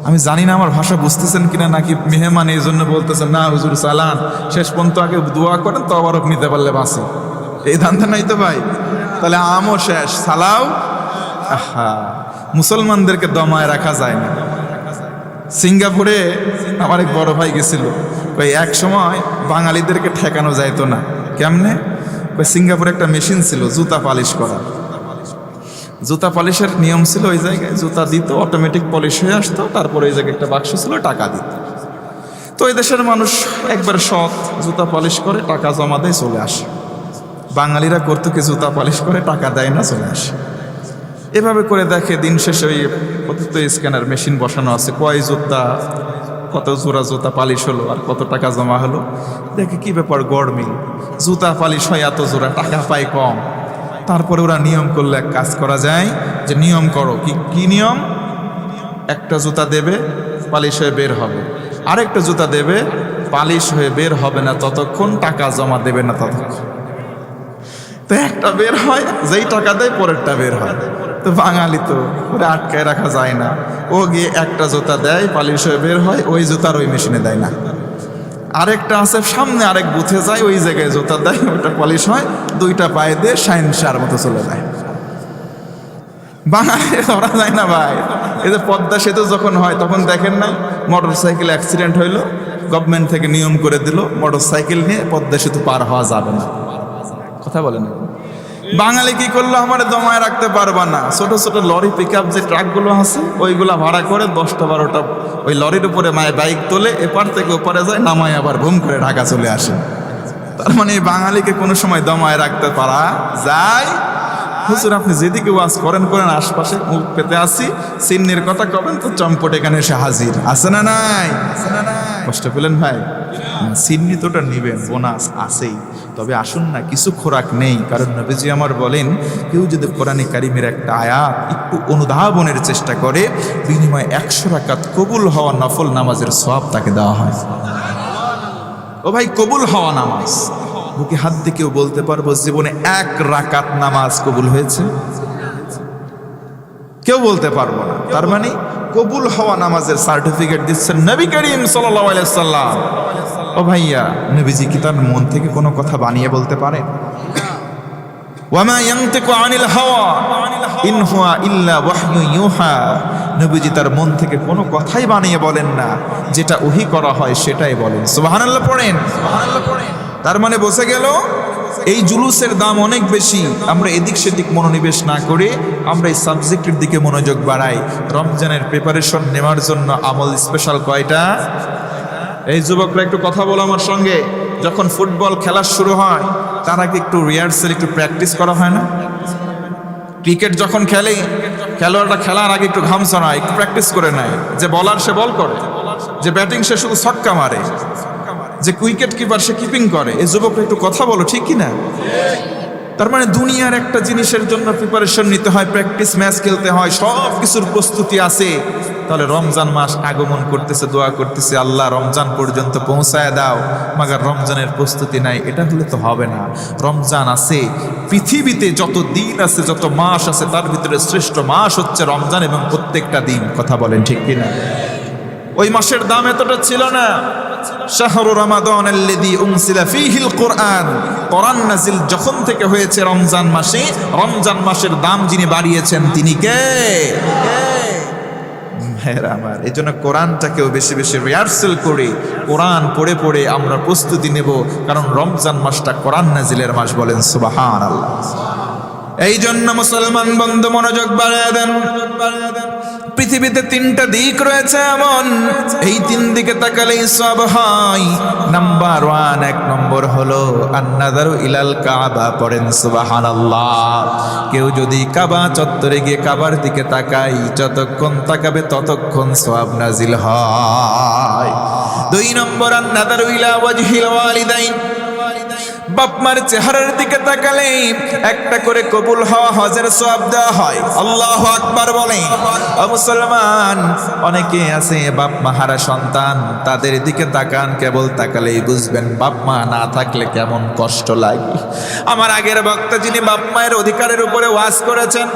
আমি জানি না আমার ভাষা বুঝতেছেন কিনা, নাকি মেহমান এই জন্য বলতেছেন না হুজুর চালান, শেষ পর্যন্ত আগে দোয়া করেন তো আবার নিতে পারলে বাঁচি, এই ধান্দা নাই তো ভাই? তাহলে আমও শেষ, সালাও। আহা, মুসলমানদেরকে দমায় রাখা যায় না। সিঙ্গাপুরে আমার এক বড় ভাই গেছিল, ওই এক সময় বাঙালিদেরকে ঠেকানো যাইতো না। কেমনে? ওই সিঙ্গাপুরে একটা মেশিন ছিল জুতা পালিশ করা। জুতা পলিশের নিয়ম ছিল, ওই জায়গায় জুতা দিত, অটোমেটিক পলিশ হয়ে আসতো, তারপরে ওই জায়গায় একটা বাক্স ছিল, টাকা দিত। তো এই দেশের মানুষ একবার সৎ, জুতা পলিশ করে টাকা জমা দেয়, চলে আসে। বাঙালিরা করতো কি, জুতা পলিশ করে টাকা দেয় না, চলে আসে। এভাবে করে দেখে দিন শেষে ওই প্রতিত স্ক্যানার মেশিন বসানো আছে, কয় জুতা, কত জোড়া জুতা পালিশ হলো আর কত টাকা জমা হলো। দেখে কি ব্যাপার, গড়মিল, জুতা পালিশ হয় এত জোড়া, টাকা পায় কম। তারপরে ওরা নিয়ম করলে এক কাজ করা যায়, যে নিয়ম করো। কি নিয়ম? একটা জুতা দেবে, পালিশ হয়ে বের হবে, আরেকটা জুতা দেবে, পালিশ হয়ে বের হবে না ততক্ষণ, টাকা জমা দেবে না ততক্ষণ। তো একটা বের হয়, যেই টাকা দেয় পরেরটা বের হয়। তো বাঙালি তো ওরা আটকায় রাখা যায় না, ও গিয়ে একটা জুতা দেয়, পালিশ হয়ে বের হয়, ওই জুতার ওই মেশিনে দেয় না। আরেকটা আছে সামনে, আরেক বুথে যায়, ওই জায়গায় জুতা দেয়, ওইটা পলিশ হয়, 2টা পায়ে দিয়ে শাইনশার মতো চলে যায়। বাঙালি ধরা যায় না ভাই। এই যে পদ্মা সেতু যখন হয়, তখন দেখেন না মোটর সাইকেল অ্যাক্সিডেন্ট হইলো, গভর্নমেন্ট থেকে নিয়ম করে দিল মোটর সাইকেল নিয়ে পদ্মা সেতু পার হওয়া যাবে না। কথা বলেন, বাঙালি কি করলো, আমার দমায় রাখতে পারবা না। ছোট ছোট লরি, পিক আপ যে ট্রাকগুলো আছে, ওইগুলা ভাড়া করে 10টা 12টা ওই লরির উপরে বাইক তোলে, এপার থেকে ওপারে যায়, নামায় আবার ভুম করে ঢাকা চলে আসে। তার মানে এই বাঙালিকে কোনো সময় দমায় রাখতে পারা যায় হুজুর আপনি যেদিকে ওয়াজ করেন করেন, আশপাশে মুখ পেতে আসি, সিন্নির কথা কবেন তো চম্পট এখানে এসে হাজির। আছে না নাই? কষ্ট পেলেন ভাই? সিন্নি তোটা নিবেন, বোনাস আছেই। তবে আসুন না, কিছু খোরাক নেই, কারণ নবীজি আমার বলেন কেউ যদি কোরআনে কারিমের একটা আয়াত একটু অনুধাবনের চেষ্টা করে, বিনিময়ে 100 রাকাত কবুল হওয়া নফল নামাজের সওয়াব তাকে দেওয়া হয়। ও ভাই, কবুল হওয়া নামাজ, বুকে হাত দিয়ে কেউ বলতে পারবো জীবনে 1 রাকাত নামাজ কবুল হয়েছে? কেউ বলতে পারবো না। তার মানে কবুল হওয়া নামাজের সার্টিফিকেট দিচ্ছেন নবী করিম সাল্লাল্লাহু আলাইহি সাল্লাম। ও ভাইয়া, নবীজি কি তার মন থেকে কোনো কথা বানিয়ে বলতে পারেন? ওয়ামা ইয়ানতিকু আনিল হাওয়া ইন হুয়া ইল্লা ওয়াহয়ু ইউহা। নবীজি তার মন থেকে কোনো কথাই বানিয়ে বলেন না, যেটা ওহী করা হয় সেটাই বলেন। সুবহানাল্লাহ পড়েন। তার মানে বোঝা গেল এই জুলুসের দাম অনেক বেশি। আমরা এদিক সেদিক মনোনিবেশ না করে আমরা এই সাবজেক্টের দিকে মনোযোগ বাড়াই। রমজানের প্রিপারেশন নেওয়ার জন্য আমল স্পেশাল কয়টা? এই যুবকরা একটু কথা বলো আমার সঙ্গে। যখন ফুটবল খেলা শুরু হয় তার আগে একটু রিহার্সাল, একটু প্র্যাকটিস করা হয় না? ক্রিকেট যখন খেলে খেলোয়াড়রা খেলার আগে একটু ঘামছানা, একটু প্র্যাকটিস করে নেয়। যে বলার সে বল করে, যে ব্যাটিং সে শুধু ছক্কা মারে, যে উইকেট কিপার সে কিপিং করে। এই যুবকরা একটু কথা বলো, ঠিক কি না? তার মানে দুনিয়ার একটা জিনিসের জন্য প্রিপারেশন নিতে হয়, প্র্যাকটিস ম্যাচ খেলতে হয়, সব কিছুর প্রস্তুতি আছে। তাহলে রমজান মাস আগমন করতেছে, দোয়া করতেছে আল্লাহ রমজান পর্যন্ত পৌঁছায় দাও, মাগার রমজানের প্রস্তুতি নাই, এটা হলে তো হবে না। রমজান আছে, পৃথিবীতে যত দিন আছে, যত মাস আছে, তার ভিতরে শ্রেষ্ঠ মাস হচ্ছে রমজান, এবং প্রত্যেকটা দিন। কথা বলেন ঠিক কিনা? ওই মাসের দাম এতটা ছিল না। শাহরু রমাদান আল্লাযী উনজিলা ফীহিল কুরআন, কোরআন নাজিল যখন থেকে হয়েছে রমজান মাসে, রমজান মাসের দাম যিনি বাড়িয়েছেন তিনি কে? ভাইরা আমার, এই জন্য কোরআনটাকেও বেশি বেশি রিহার্সাল করে কোরআন পড়ে পড়ে আমরা প্রস্তুতি নেব, কারণ রমজান মাসটা কোরআন নাজিলের মাস। বলেন সুবহানাল্লাহ। এই জন্য মুসলমান বন্ধু মনোযোগ বাড়িয়ে দেন। পৃথিবীতে 3টা দিক রয়েছে এমন, এই 3 দিকে তাকালেই সব হয়। নাম্বার 1, 1 নম্বর হলো আন-নাযারু ইলাল কাবা। পড়েন সুবহানাল্লাহ। কেউ যদি কাবা চত্বরে গিয়ে কাবার দিকে তাকায়, যতক্ষণ তাকাবে ততক্ষণ সওয়াব নাজিল হয়। 2 নম্বর আন-নাযারু ইলা ওয়াজহিল ওয়ালিদাইন। বাপ মার চেহারার দিকে তাকালে একটা করে কবুল হওয়া হজের সওয়াব দেওয়া হয়। আল্লাহু আকবার বলেন। ও মুসলমান, অনেকে আছে বাপ মা হারা সন্তান, তাদের দিকে তাকান, কেবল তাকালেই বুঝবেন বাপ মা না থাকলে কেমন কষ্ট লাগে। আমার আগের বক্তা যিনি বাপ মায়ের অধিকারের উপরে ওয়াজ করেছেন,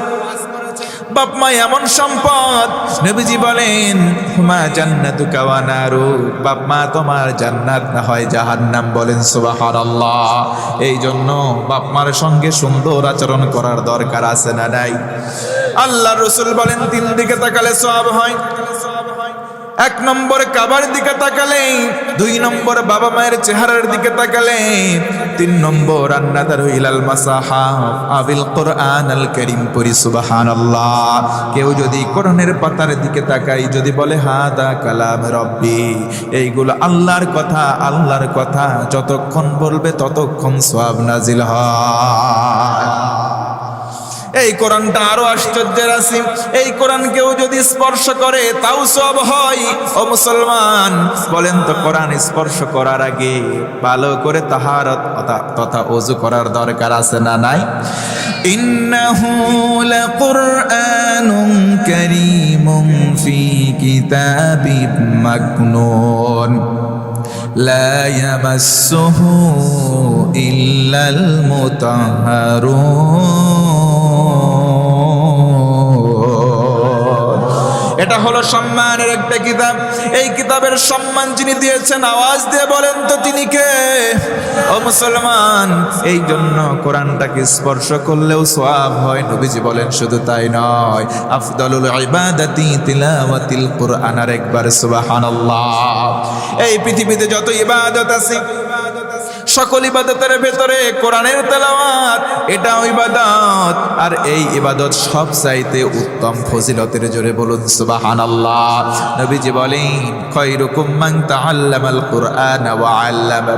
বাপ মা এমন সম্পদ, নবীজি বলেন হুমা জান্নাতুকা ওয়া নারু, বাপ মা তোমার জান্নাত না হয় জাহান্নাম। বলেন সুবহানাল্লাহ। এই জন্য বাপ মার সঙ্গে সুন্দর আচরণ করার দরকার আছে না নাই? আল্লাহ রাসূল বলেন 3 দিকে তাকালে সওয়াব হয়। 1 নম্বর কাবার দিকে তাকালে, 2 নম্বর বাবা মায়ের চেহারার দিকে তাকালে, 3 নম্বর আন-নাযারু ইলাল মাসাহাফ আবিল কুরআনাল কারীম। পড়ি সুবহানাল্লাহ। কেউ যদি কোরআনের পাতার দিকে তাকাই, যদি বলে হাদা কালাম রব্বি, এইগুলো আল্লাহর কথা, আল্লাহর কথা, যতক্ষণ বলবে ততক্ষণ সওয়াব নাজিল হয়। এই কোরআনটা আরো আশ্চর্যের আছে। এই কোরআন কেউ যদি স্পর্শ করে তাও সওয়াব হয়। ও মুসলমান, বলেন তো কোরআন স্পর্শ করার আগে ভালো করে তাহারত তথা ওযু করার দরকার আছে না নাই? ইন্নাহু লাকুরআনুন কারীমুন ফি কিতাবিম মাকনুন লা ইয়ামাসসুহু ইল্লাল মুতাহহারুন। এটা হলো সম্মানের একটা কিতাব। এই কিতাবের সম্মান যিনি দিয়েছেন, আওয়াজ দিয়ে বলেন তো তিনি কে? ও মুসলমান, এই জন্য কোরআনটাকে স্পর্শ করলেও সওয়াব হয়। নবীজি বলেন শুধু তাই নয়, আফদালুল ইবাদাতি তিলাওয়াতিল কুরআন। আর একবার সুবহানাল্লাহ। এই পৃথিবীতে যত ইবাদত আছে সকল ইবাদতের ভেতরে কোরআনের তেলাওয়াত এটাও ইবাদত, আর এই ইবাদত সব চাইতে উত্তম ফজিলতের। জোরে বলুন সুবহানাল্লাহ। নবীজি বলেন খায়রুকুম মান তাআল্লামাল কুরআন ওয়া আল্লামা,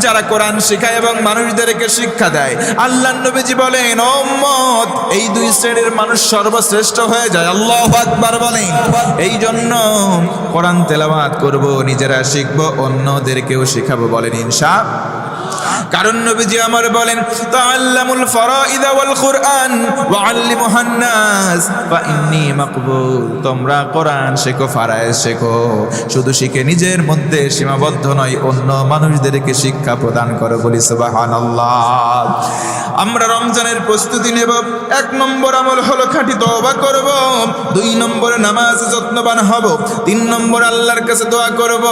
যারা কোরআন শেখায় এবং মানুষদেরকে শিক্ষা দেয়। আল্লাহর নবীজি বলেন ও উম্মত, এই দুই শ্রেণীর মানুষ সর্বশ্রেষ্ঠ হয়ে যায়। আল্লাহু আকবার বলেন। এই জন্য কোরআন তেলাওয়াত করব, নিজেরা শিখবো, অন্যদেরকেও শেখাবো। বলেন ইনশাআল্লাহ। কারণ নবীজি আমার বলেন তাআল্লামুল ফারাইদ ওয়াল কুরআন ওয়া আল্লিমুহান নাস ফা ইন্নী মাকবুল। তোমরা কোরআন শেখো, ফারায়েজ শেখো, শুধু শিখে নিজের মধ্যে সীমাবদ্ধ নয়, অন্য মানুষদেরকে শিক্ষা প্রদান করো। বলি সুবহানাল্লাহ। আমরা রমজানের প্রস্তুতি নেব। 1 নম্বর আমল হলো খাঁটি তওবা করব, 2 নম্বরে নামাজ যত্নবান হব, 3 নম্বর আল্লাহর কাছে দোয়া করব।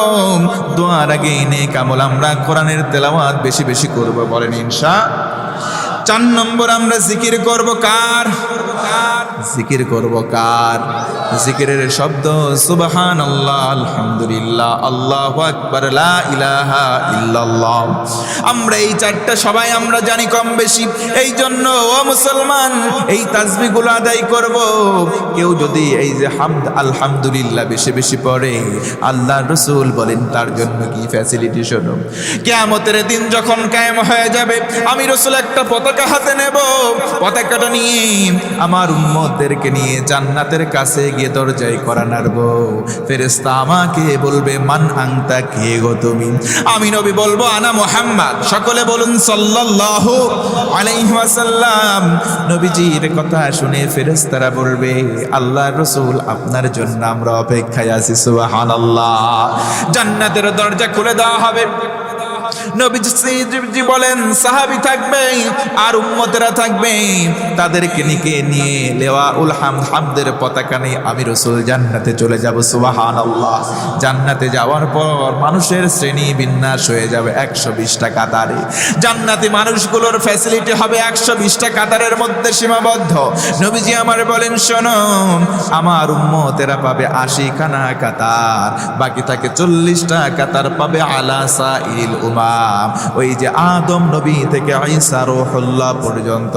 দোয়ার আগে নেক আমল আমরা কোরআনের তেলাওয়াত বেশি বেশি করব। বলেন ইনশাআল্লাহ। 4 নম্বর আমরা জিকির করব। কার? জিকির করব কার? জিকিরের শব্দ সুবহানাল্লাহ, আলহামদুলিল্লাহ, আল্লাহু আকবার, লা ইলাহা ইল্লাল্লাহ। আমরা এই 4টা সবাই আমরা জানি কম বেশি। এই জন্য ও মুসলমান, এই তাসবিহগুলো আদায় করব। কেউ যদি এই যে হামদ আলহামদুলিল্লাহ বেশি বেশি পড়ে, আল্লাহর রাসূল বলেন তার জন্য কি ফ্যাসিলিটি শোনো। কিয়ামতের দিন যখন কায়েম হয়ে যাবে, আমি রাসূল একটা পতাকা হাতে নেব। পতাকাটা নিয়ে আমার উম্মতদেরকে নিয়ে জান্নাতের কাছে গিয়ে দরজায় করা নাড়ব। ফেরেশতা আমাকে বলবে মান আনতা, কে গো তুমি? আমি নবী বলবো আনা মুহাম্মদ। সকলে বলুন সাল্লাল্লাহু আলাইহি ওয়াসাল্লাম। নবীজির কথা শুনে ফেরেশতারা বলবে আল্লাহর রাসূল আপনার জন্য আমরা অপেক্ষায় আছি। সুবহানাল্লাহ। জান্নাতের দরজা খুলে দেওয়া হবে। নবীজি বলেন সাহাবী থাকবে আর উম্মতেরা থাকবে, তাদেরকে নিয়ে লিওয়াউল হামদের পতাকা নিয়ে আমি রাসূল জান্নাতে চলে যাব। সুবহানাল্লাহ। জান্নাতে যাওয়ার পর মানুষের শ্রেণী বিন্যাস হয়ে যাবে 120টা কাতারে। জান্নাতি মানুষগুলোর ফ্যাসিলিটি হবে 120টা কাতারের মধ্যে সীমাবদ্ধ। নবীজি আমার বলেন শোনো, আমার উম্মতেরা পাবে 80খানা কাতার, বাকি থাকে 40টা কাতার পাবে আলা সাইল উমাম। ওই যে আদম নবী থেকে ঈসা রূহুল্লাহ পর্যন্ত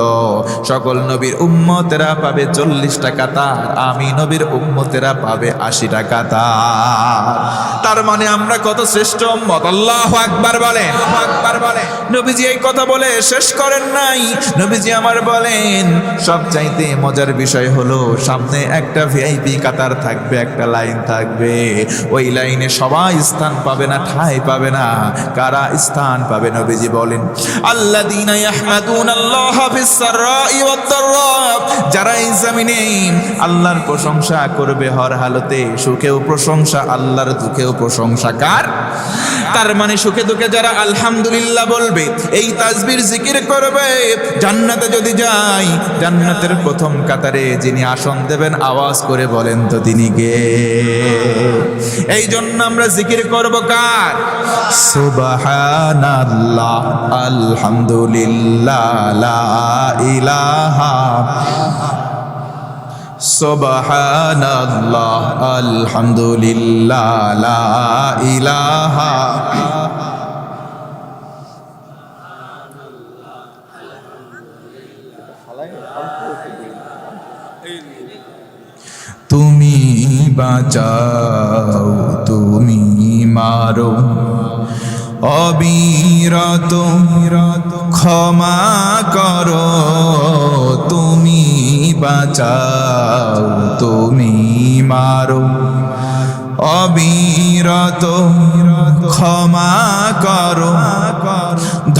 সকল নবীর উম্মতেরা পাবে 40টা কাতার, আমি নবীর উম্মতেরা পাবে 80টা কাতার। তার মানে আমরা কত শ্রেষ্ঠ উম্মত। আল্লাহু আকবার বলেন। নবীজি এই কথা বলে শেষ করেন নাই। নবীজি আমার বলেন সবচাইতে মজার বিষয় হলো সামনে একটা ভিআইপি কাতার থাকবে, একটা লাইন থাকবে। ওই লাইনে সবাই স্থান পাবে না, ঠাঁই পাবে না। কারা স্থান পাবে? নবীজি বলেন আল্লাযীনা ইয়াহমাদুনাল্লাহা ফিস-সাররাই ওয়াদ-দাররা, যারা এই জমিনে আল্লাহর প্রশংসা করবে হর হালতে, সুখেও প্রশংসা আল্লাহর, দুঃখেও প্রশংসা কার? তার মানে সুখে দুঃখে যারা আলহামদুলিল্লাহ বলবে, এই তাসবির জিকির করবে, জান্নাতে যদি যাই, জান্নাতের প্রথম কাতারে যিনি আসন দেবেন আওয়াজ করে বলেন তো তিনি কে? এই জন্য আমরা জিকির করব কার? সুবহানাল্লাহ, আলহামদুলিল্লাহ, লা ইলাহা, সুবহানাল্লাহ, আলহামদুলিল্লাহ, লা ইলাহা। তুমি বাঁচাও, তুমি মারো, অবিরত ক্ষমা করো। তুমি বাঁচাও, তুমি মারো, অবিরত ক্ষমা করো।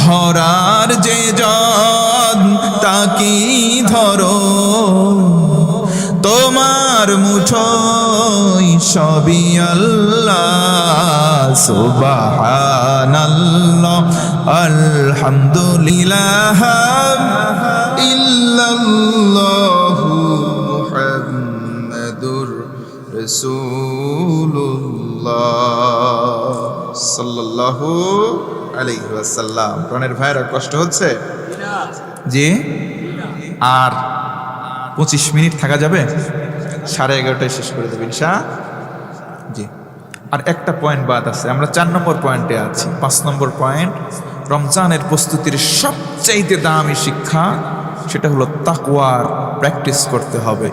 ধরার যে জন তাকি ধরো, তোমার মুঠোয় সবই আল্লাহ। সুবহানাল্লাহ, আলহামদুলিল্লাহ, ইল্লাল্লাহু মুহাম্মাদুর রাসূলুল্লাহ সাল্লাল্লাহু আলাইহি ওয়াসাল্লাম। প্রাণের ভাইরা কষ্ট হচ্ছে? জি। আর 25 মিনিট থাকা যাবে? 11:30টায় শেষ করে দেবেন ইনশাআল্লাহ। জি। আর একটা পয়েন্ট বাদ আছে, আমরা 4 নম্বর পয়েন্টে আছি। 5 নম্বর পয়েন্ট রমজানের প্রস্তুতির সবচাইতে দামি শিক্ষা সেটা হলো তাকওয়ার প্র্যাকটিস করতে হবে।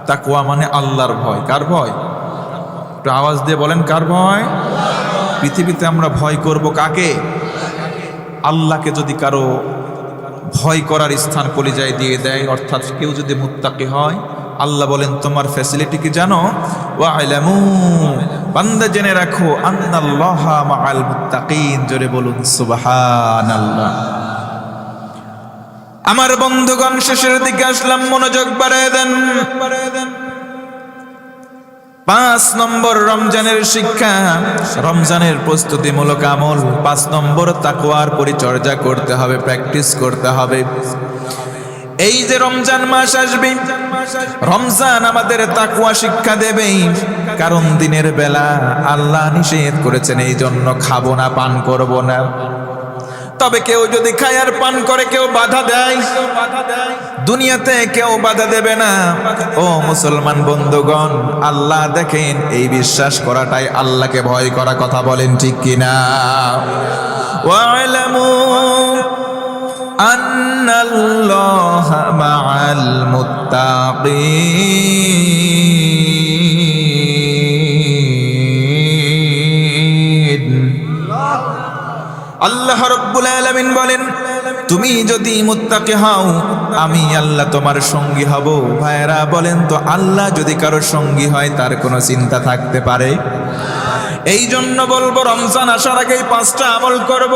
তাকওয়া মানে আল্লাহর ভয়। কার ভয়? একটু আওয়াজ দিয়ে বলেন, কার ভয়? পৃথিবীতে আমরা ভয় করব কাকে? আল্লাহকে। যদি কারো ভয় করার স্থান কলিজায় দিয়ে দেয়, অর্থাৎ কেউ যদি মুত্তাকি হয়, আল্লাহ বলেন তোমার ফ্যাসিলিটি কি জানো? ওয়াইলামু, বান্দা জেনে রাখো, আন্নাল্লাহা মাআল মুত্তাকিন। জোরে বলুন সুবহানাল্লাহ। আমার বন্ধুগণ, শেষের দিকে আসলাম, মনোযোগ বাড়ায় দেন। 5 নম্বর রমজানের শিক্ষা, রমজানের প্রস্তুতিমূলক আমল। 5 নম্বর তাকওয়ার পরিচর্যা করতে হবে, প্র্যাকটিস করতে হবে। এই যে রমজান মাস আসবে, রমজান আমাদের তাকওয়া শিক্ষা দেবে। কারণ দিনের বেলা আল্লাহ নিষেধ করেছেন, এই জন্য খাবো না, পান করব না। তবে কেউ যদি খায় আর পান করে, কেউ বাধা দেয়, দুনিয়াতে কেউ বাধা দেবে না। ও মুসলমান বন্ধুগণ, আল্লাহ দেখেন, এই বিশ্বাস করাটাই আল্লাহকে ভয় করা। কথা বলেন ঠিক কিনা? ওয়া'লামু আন্নাল্লাহা মা'আল মুত্তাকিন। আল্লাহ রাব্বুল আলামিন বলেন, তুমি যদি মুত্তাকি হও, আমি আল্লাহ তোমার সঙ্গী হব। ভাইরা বলেন তো, আল্লাহ যদি কারো সঙ্গী হয়, তার কোনো চিন্তা থাকতে পারে? এই জন্য বলবো, রমজান আসার আগেই 5টা আমল করব।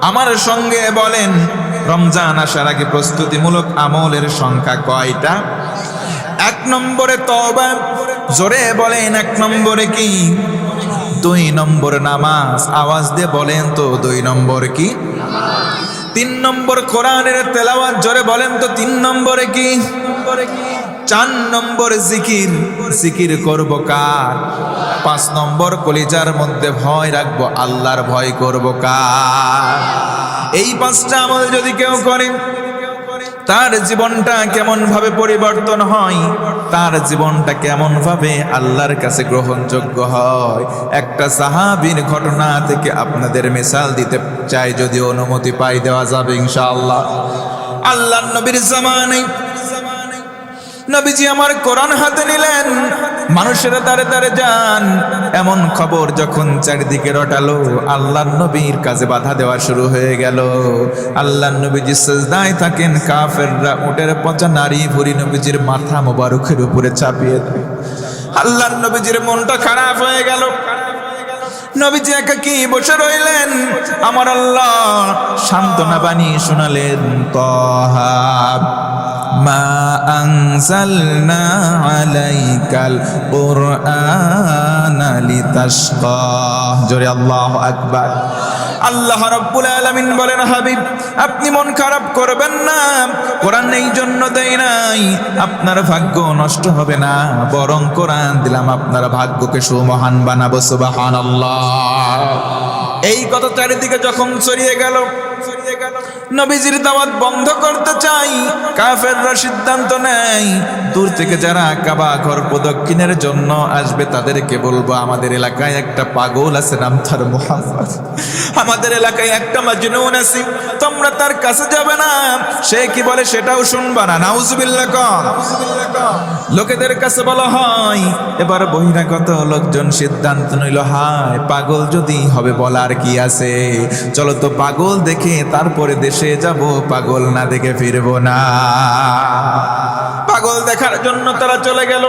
আমার সঙ্গে বলেন, রমজান আসার আগে প্রস্তুতিমূলক আমলের সংখ্যা কয়টা? 1 নম্বরে তওবা। জোরে বলেন, 1 নম্বরে কি? 2 নম্বর নামাজ। আওয়াজ দিয়ে বলেন তো, 2 নম্বর কি? 3 নম্বর কোরআনের তেলাওয়াত। জোরে বলেন তো, 3 নম্বরে কি? 4 নম্বর জিকির। জিকির করব কার? 5 নম্বর কলিজার মধ্যে ভয় রাখবো, আল্লাহর ভয় করব কার? এই 5টা আমল যদি কেউ করে, তার জীবনটা কেমন ভাবে পরিবর্তন হয়, তার জীবনটা কেমন ভাবে আল্লাহর কাছে গ্রহণযোগ্য হয়। একটা সাহাবীর ঘটনা থেকে আপনাদের মিসাল দিতে চাই, যদি অনুমতি পাই দেওয়া যাবে ইনশাআল্লাহ। আল্লাহর নবীর জামানায় নবীজি আমার কোরআন হাতে নিলেন, মানুষেরা দাঁড়ে দাঁড়ে যান। এমন খবর যখন চারিদিকে রটালো, আল্লাহর নবীর কাজে বাধা দেওয়া শুরু হয়ে গেল। আল্লাহর নবীজি সিজদায় থাকেন, কাফেররা উটের পচা নারী ভুরি নবীজির মাথা মোবারকের উপরে চাপিয়ে দেয়। আল্লাহর নবীজির মনটা খারাপ হয়ে গেল। নবীজি একাকী বসে রইলেন। আমার আল্লাহ সান্ত্বনা বাণী শোনালেন, তাহা মা আনজালনা আলাইকাল কুরআনা লিতাশকা। জোরে আল্লাহু আকবার। আল্লাহ রাব্বুল আলামিন বলেন, হাবিব আপনি মন খারাপ করবেন না, কোরআন এই জন্য দেই নাই আপনার ভাগ্য নষ্ট হবে না, বরং কোরআন দিলাম আপনার ভাগ্যকে সুমহান বানাবো। সুবহানাল্লাহ। এই কথা চারিদিকে যখন ছড়িয়ে গেল, নবীজির দাওয়াত বন্ধ করতে চাই, কাফেররা সিদ্ধান্ত নেয়, দূর থেকে যারা কাবা ঘর প্রদক্ষিণের জন্য আসবে তাদেরকে বলবো, আমাদের এলাকায় একটা পাগল আছে, নাম তার মুহাম্মদ। আমাদের এলাকায় একটা মাজনুন আছে, তোমরা তার কাছে যাবে না, সে কি বলে সেটাও শুনবা না। নাউজুবিল্লাহ। লোকেদের কাছে বলা হয়। এবার বহিরাগত লোকজন সিদ্ধান্ত নিল, হায় পাগল যদি হবে বলার কি আছে, চলো তো পাগল দেখে তারপরে দেশে যাব, পাগল না দেখে ফিরবো না। পাগল দেখার জন্য তারা চলে গেল।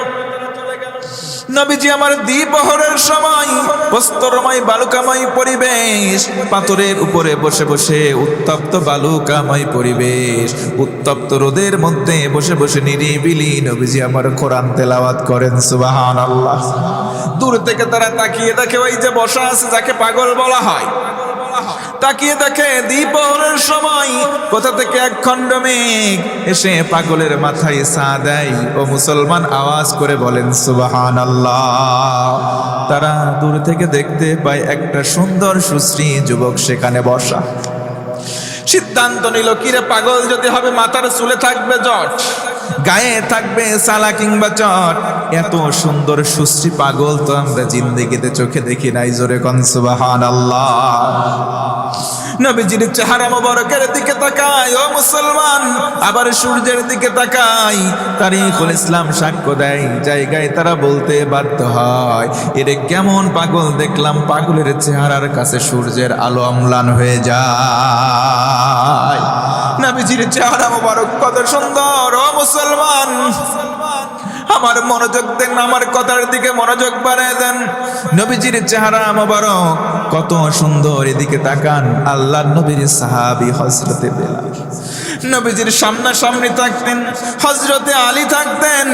নবীজি আমার দ্বিপ্রহরের সময় প্রস্তরময় বালুকাময় পরিবেশ, পাথরের উপরে বসে বসে, উত্তপ্ত বালুকাময় পরিবেশ, উত্তপ্ত রোদের মধ্যে বসে বসে নিরিবিলি নবীজি আমার কোরআন তেলাওয়াত করেন। সুবহানাল্লাহ। দূর থেকে তারা তাকিয়ে দেখে, ওই যে বসা আছে যাকে পাগল বলা হয়, তাকিয়ে দেখে দ্বিপ্রহরের সময় কোথা থেকে এক খণ্ড মেঘ এসে পাগলের মাথায় ছা দেয়। ও মুসলমান, আওয়াজ করে বলেন সুবহানাল্লাহ। তারা দূর থেকে দেখতে পায় একটা সুন্দর সুশ্রী যুবক সেখানে বসা। সিদ্ধান্ত নিল, কিরে পাগল যদি হবে মাথার চুলে থাকবে জট, গায়ে থাকবে সালা কিংবা চট, এত সুন্দর সুশ্রী পাগল তো আমরা জিন্দেগিতে চোখে দেখি নাই। জোরে কোন সুবহানাল্লাহ। নবীজির চেহারা মোবারকের দিকে তাকাই ও মুসলমান, আবার সূর্যের দিকে তাকাই। তারিখুল ইসলাম সাক্ষ্য দেয়, জায়গায় তারা বলতে বাধ্য হয়, এরে কেমন পাগল দেখলাম, পাগলের চেহারার কাছে সূর্যের আলো অম্লান হয়ে যায়। নবীজির চেহারা মোবারক কত সুন্দর ও মুসলমান। আমার মনোযোগ দেন, আমার কথার দিকে মনোযোগ বাড়ায় দেন। নবীজির চেহারা মোবারক কত সুন্দর, এদিকে তাকান। আল্লাহর নবীর সাহাবী হযরতে বেলাল নবীজির সামনাসামনি থাকতেন, হযরতে আলী থাকতেন।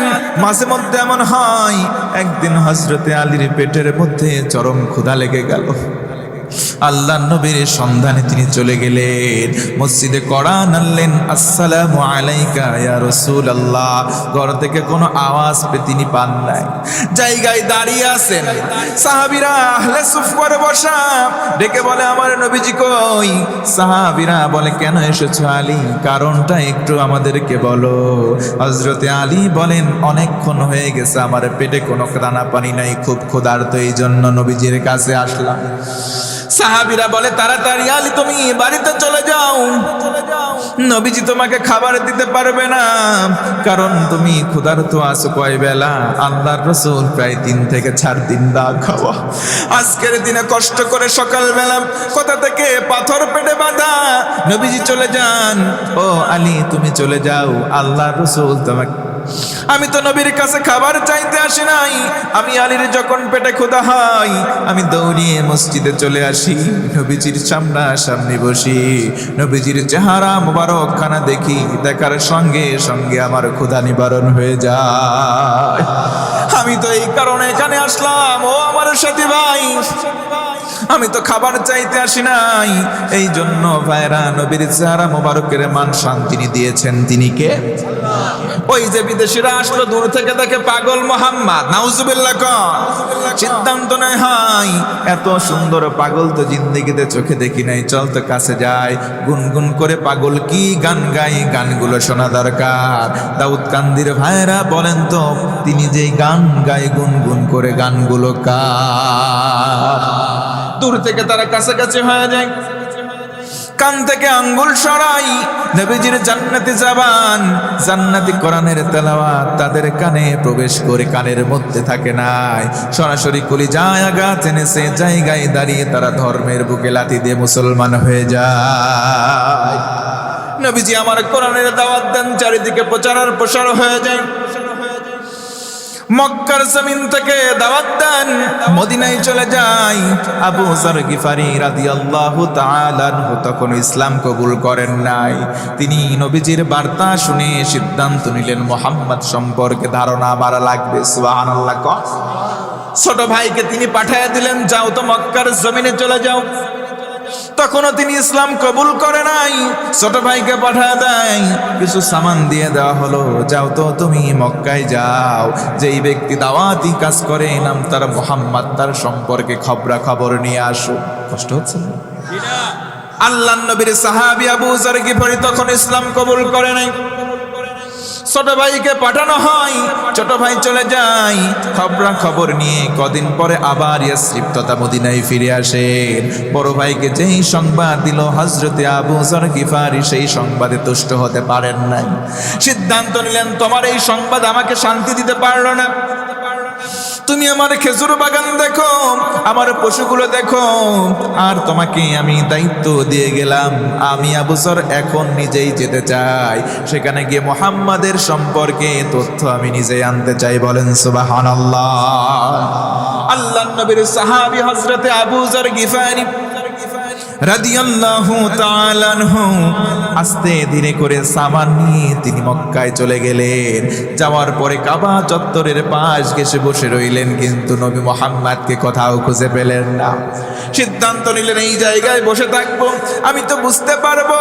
মাঝে মধ্যে এমন হয়, একদিন হযরতে আলীর পেটের মধ্যে চরম ক্ষুধা লেগে গেল। আল্লাহর নবীর সন্ধানে তিনি চলে গেলেন, মসজিদে কোরআন আনলেন, আসসালামু আলাইকা ইয়া রাসূলুল্লাহ। ঘর থেকে কোনো আওয়াজ তিনি পান নাই, জায়গায় দাঁড়িয়ে আছেন। সাহাবীরা আহলে সুফফারে বসা, ডেকে বলে আমার নবীজি কই? সাহাবীরা বলে কেন এসেছো আলী, কারণটা একটু আমাদেরকে বলো। হযরতে আলী বলেন অনেকক্ষণ হয়ে গেছে, আমার পেটে কোনো দানা পানি নাই, খুব ক্ষুধার্ত, এই জন্য নবীজির কাছে আসলাম। সাহাবীরা বলে তাড়াতাড়ি আলী তুমি বাড়িতে চলে যাও, নবীজি তোমাকে খাবার দিতে পারবে না, কারণ তুমি ক্ষুধার্ত আছো কয় বেলা। আল্লাহর রাসূল প্রায় 3 থেকে 4 দিন না খাওয়া। আজকের দিনে কষ্ট করে সকালবেলা কোথা থেকে পাথর পেটে বাঁধা, নবীজি চলে যান। ও আলী তুমি চলে যাও, আল্লাহর রাসূল তোমাকে, আমি তো নবীর কাছে খাবার চাইতে আসি নাই। আমি আলীর যখন পেটে ক্ষুধা হয়, আমি দৌড়িয়ে মসজিদে চলে আসি, নবীজির সামনাসামনি বসি, নবীজির চেহারা মোবারক খানা দেখি, দেখার সঙ্গে সঙ্গে আমার ক্ষুধা নিবারণ হয়ে যায়। আমি তো এই কারণে এখানে আসলাম ও আমার সাথী ভাই, আমি তো খাবার চাইতে আসি নাই। এই জন্য ভাইরা নবীর চেহারা মোবারকের মান শান্তি দিয়েছেন তিনি কে? ওই যে বিদেশিরা আসলো দূর থেকে দেখে পাগল মোহাম্মদ, নাউজুবিল্লাহ কোন, সিদ্ধান্ত নেয় হয় এত সুন্দর পাগল তো জিন্দেগিতে চোখে দেখি নাই, চল তো কাছে যায়। গুনগুন করে পাগল কি গান গাই, গানগুলো শোনা দরকার। দাউদ কান্দির ভাইরা বলেন তো তিনি যেই গান গায় গুনগুন করে, গানগুলো কার? দূর থেকে তারা কাছাকাছি হয়ে যায়, কান থেকে আঙ্গুল সরাই, নবীজির জান্নাতি জবান, জান্নাতি কোরআনের তেলাওয়াত তাদের কানে প্রবেশ করে কানের মধ্যে থাকে নাই, সরাসরি কলিজায় আঘাত এনেছে। জায়গায় দাঁড়িয়ে তারা ধর্মের বুকে লাথি দিয়ে মুসলমান হয়ে যায়। নবীজি আমার কোরআনের দাওয়াত দেন, চারিদিকে প্রচার আর প্রসার হয়ে যায়। মক্কার জমিন থেকে দাওয়াত দেন, মদিনায় চলে যায়। আবু যর গিফারি রাদিয়াল্লাহু তাআলা আনহু তখন ইসলাম কবুল করেন নাই। তিনি নবীজির বার্তা শুনে সিদ্ধান্ত নিলেন মুহাম্মদ সম্পর্কে ধারণা আমার লাগবে। সুবহানাল্লাহ। ছোট ভাইকে তিনি পাঠিয়ে দিলেন, যাও তো মক্কার জমিনে চলে যাও। তখনও তিনি ইসলাম কবুল করে নাই, ছোট ভাইকে পাঠিয়ে দেয়, কিছু সামান দিয়ে দেওয়া হলো, যাও তো তুমি মক্কায় যাও, যেই ব্যক্তি দাওয়াতি কাজ করে নাম তার মুহাম্মদ, তার সম্পর্কে খবর নিয়ে আসো। কষ্ট হচ্ছে না? আল্লাহর নবীর সাহাবী আবু যর গিফারি তখন ইসলাম কবুল করে নাই। ছোট ভাইকে পাঠানো হয়, ছোট ভাই চলে যায় খবর নিয়ে। কদিন পরে আবার ইয়াসরিব তথা মদিনায় ফিরে আসেন। বড় ভাইকে যেই সংবাদ দিল হযরতে আবু যর গিফারি, সেই সংবাদে তুষ্ট হতে পারেন নাই। সিদ্ধান্ত নিলেন, তোমার এই সংবাদ আমাকে শান্তি দিতে পারলো না, তুমি আমার খেজুর বাগান দেখো, আমার পশুগুলো দেখো, আর তোমাকে আমি দায়িত্ব দিয়ে গেলাম, আমি আবু যর এখন নিজেই যেতে চাই, সেখানে গিয়ে মুহাম্মাদের সম্পর্কে তথ্য আমি নিজেই আনতে চাই। বলেন সুবহানাল্লাহ। আল্লাহর নবীর সাহাবী হযরতে আবু যর গিফারি রাদিয়াল্লাহু তাআলা আনহু আস্তে ধীরে করে সামান নিয়ে তিনি মক্কায় চলে গেলেন। যাওয়ার পরে কাবা চত্বরের পাশ ঘেঁষে বসে রইলেন, কিন্তু নবী মুহাম্মদকে কোথাও খুঁজে পেলেন না। সিদ্ধান্ত নিলেন এই জায়গায় বসে থাকবো, আমি তো বুঝতে পারবো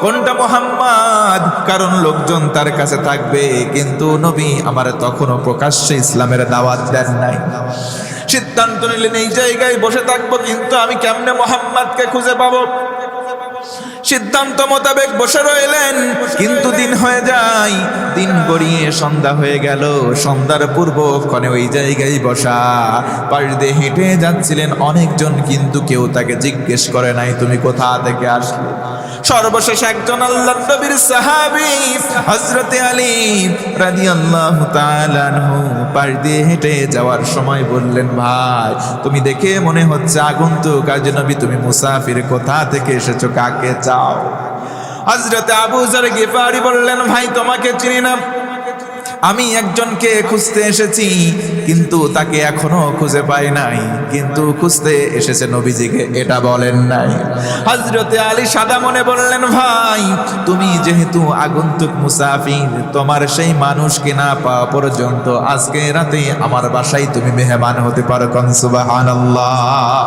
কোনটা মুহাম্মদ, কারণ লোকজন তার কাছে থাকবে, কিন্তু নবী আমার তখনও প্রকাশ্যে ইসলামের দাওয়াত দেন নাই। সিদ্ধান্ত নিলেন এই জায়গায় বসে থাকবো, কিন্তু আমি কেমনে মুহাম্মদকে খুঁজে পাবো? সিদ্ধান্ত মোতাবেক বসে রইলেন। কিন্তু দিন হয়ে যায়, দিন গড়িয়ে সন্ধ্যা হয়ে গেল। সন্ধ্যার পূর্বক্ষণে ওই জায়গায় বসা, পাশ দিয়ে হেঁটে যাচ্ছিলেন অনেকজন, কিন্তু কেউ তাকে জিজ্ঞেস করে নাই তুমি কোথা থেকে আসলে। সর্বশেষ একজন আল্লাহর নবীর সাহাবী হযরত আলী রাদিয়াল্লাহু তাআলা আনহু পাশ দিয়ে হেঁটে যাওয়ার সময় বললেন, ভাই তুমি দেখে মনে হচ্ছে আগন্তুক, আজ নবী তুমি মুসাফির, কোথা থেকে এসেছো, কাকে চাও? হযরত আবু যর গিফারি বললেন, ভাই তোমাকে চিনি না, আমি একজনকে খুঁজতে এসেছি, কিন্তু তাকে এখনো খুঁজে পাই নাই, কিন্তু খুঁজতে এসেছে নবীজিকে, এটা বলেন নাই। হযরতে আলী সাদা মনে বললেন, ভাই তুমি যেহেতু আগন্তুক মুসাফির, তোমার সেই মানুষকে না পাওয়া পর্যন্ত আজকে রাতে আমার বাসায় তুমি মেহমান হতে পারো। কোন সুবহানাল্লাহ।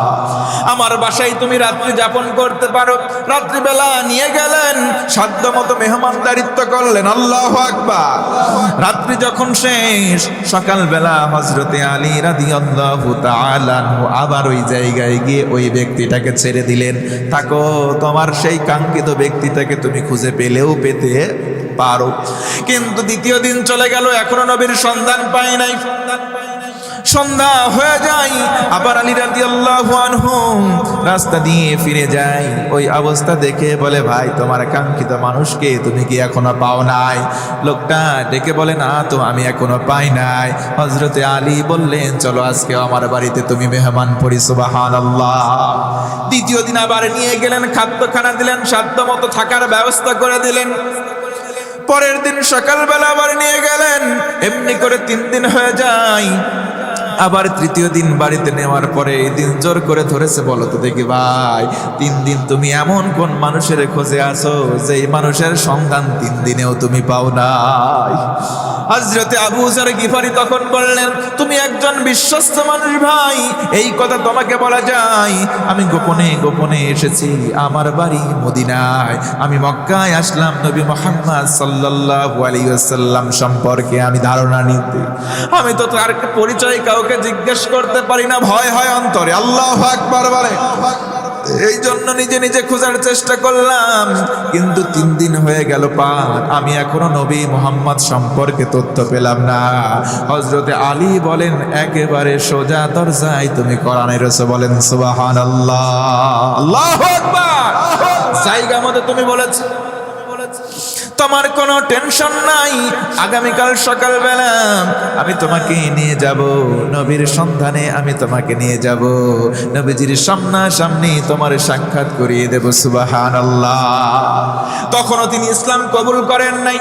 আমার বাসায় তুমি রাত্রি যাপন করতে পারো। রাত্রিবেলা নিয়ে গেলেন, সাধ্যমতো মেহমানদারিত্ব করলেন। আল্লাহু আকবার। রাত্রি যখন শেষ, সকালবেলা হযরতে আলী রাদিয়াল্লাহু তাআলা আনহু আবার ওই জায়গায় গিয়ে ওই ব্যক্তিটাকে ছেড়ে দিলেন, থাকো, তোমার সেই কাঙ্ক্ষিত ব্যক্তিটাকে তুমি খুঁজে পেলেও পেতে পারো। কিন্তু দ্বিতীয় দিন চলে গেল, এখনো নবীর সন্ধান পায় নাই। সন্ধ্যা হয়ে যায়, আবার আলী রাদিয়াল্লাহু আনহু রাস্তা দিয়ে ফিরে যায়। ওই অবস্থা দেখে বলে, ভাই তোমার কাঙ্ক্ষিত মানুষকে তুমি কি এখনো পাও নাই? লোকটা ডেকে বলে, না তো আমি এখনো পাই নাই। হযরতে আলী বললেন, চলো আজকে আমার বাড়িতে তুমি মেহমান পড়ি। সুবহানাল্লাহ। দ্বিতীয় দিন আবার নিয়ে গেলেন, খাদ্যখানা দিলেন, সাধ্যমতো থাকার ব্যবস্থা করে দিলেন। পরের দিন সকালবেলা আবার নিয়ে গেলেন, এমনি করে 3 দিন হয়ে যায়। আবার তৃতীয় দিন বাড়িতে নেওয়ার পরে এই দিন জোর করে ধরেছে, বলো তো দেখি ভাই, 3 দিন তুমি এমন কোন মানুষের খোঁজে আছো যেই মানুষের সন্ধান 3 দিনেও তুমি পাও নাই? হযরতে আবু যর গিফারি তখন বললেন, তুমি একজন বিশ্বস্ত মানুষ ভাই, এই কথা তোমাকে বলা যায়? আমি গোপনে গোপনে এসেছি, আমার বাড়ি মদিনায়, আমি মক্কায় আসলাম নবী মুহাম্মদ সাল্লাল্লাহু আলাইহি ওয়াসাল্লাম সম্পর্কে আমি ধারণা নিতে। আমি তো তার পরিচয় কাউকে জিজ্ঞেস করতে পারি না, ভয় হয় অন্তরে। আল্লাহু আকবার বলে। এই জন্য নিজে নিজে খোঁজার চেষ্টা করলাম, কিন্তু 3 দিন হয়ে গেল পার, আমি এখনো নবী মুহাম্মদ সম্পর্কে তথ্য পেলাম না। হযরতে আলী বলেন, একেবারে সোজা দরজায় তুমি কোরআনের রসে বলেন সুবহানাল্লাহ। আল্লাহু আকবার। জায়গা মতো তুমি বলেছো, তোমার কোনো টেনশন নাই, আগামীকাল সকালবেলা আমি তোমাকে নিয়ে যাব, নবীর সন্ধানে আমি তোমাকে নিয়ে যাব, নবীজির সামনাসামনি তোমার সাক্ষাৎ করিয়ে দেব। সুবহানাল্লাহ। তখনও তিনি ইসলাম কবুল করেন নাই।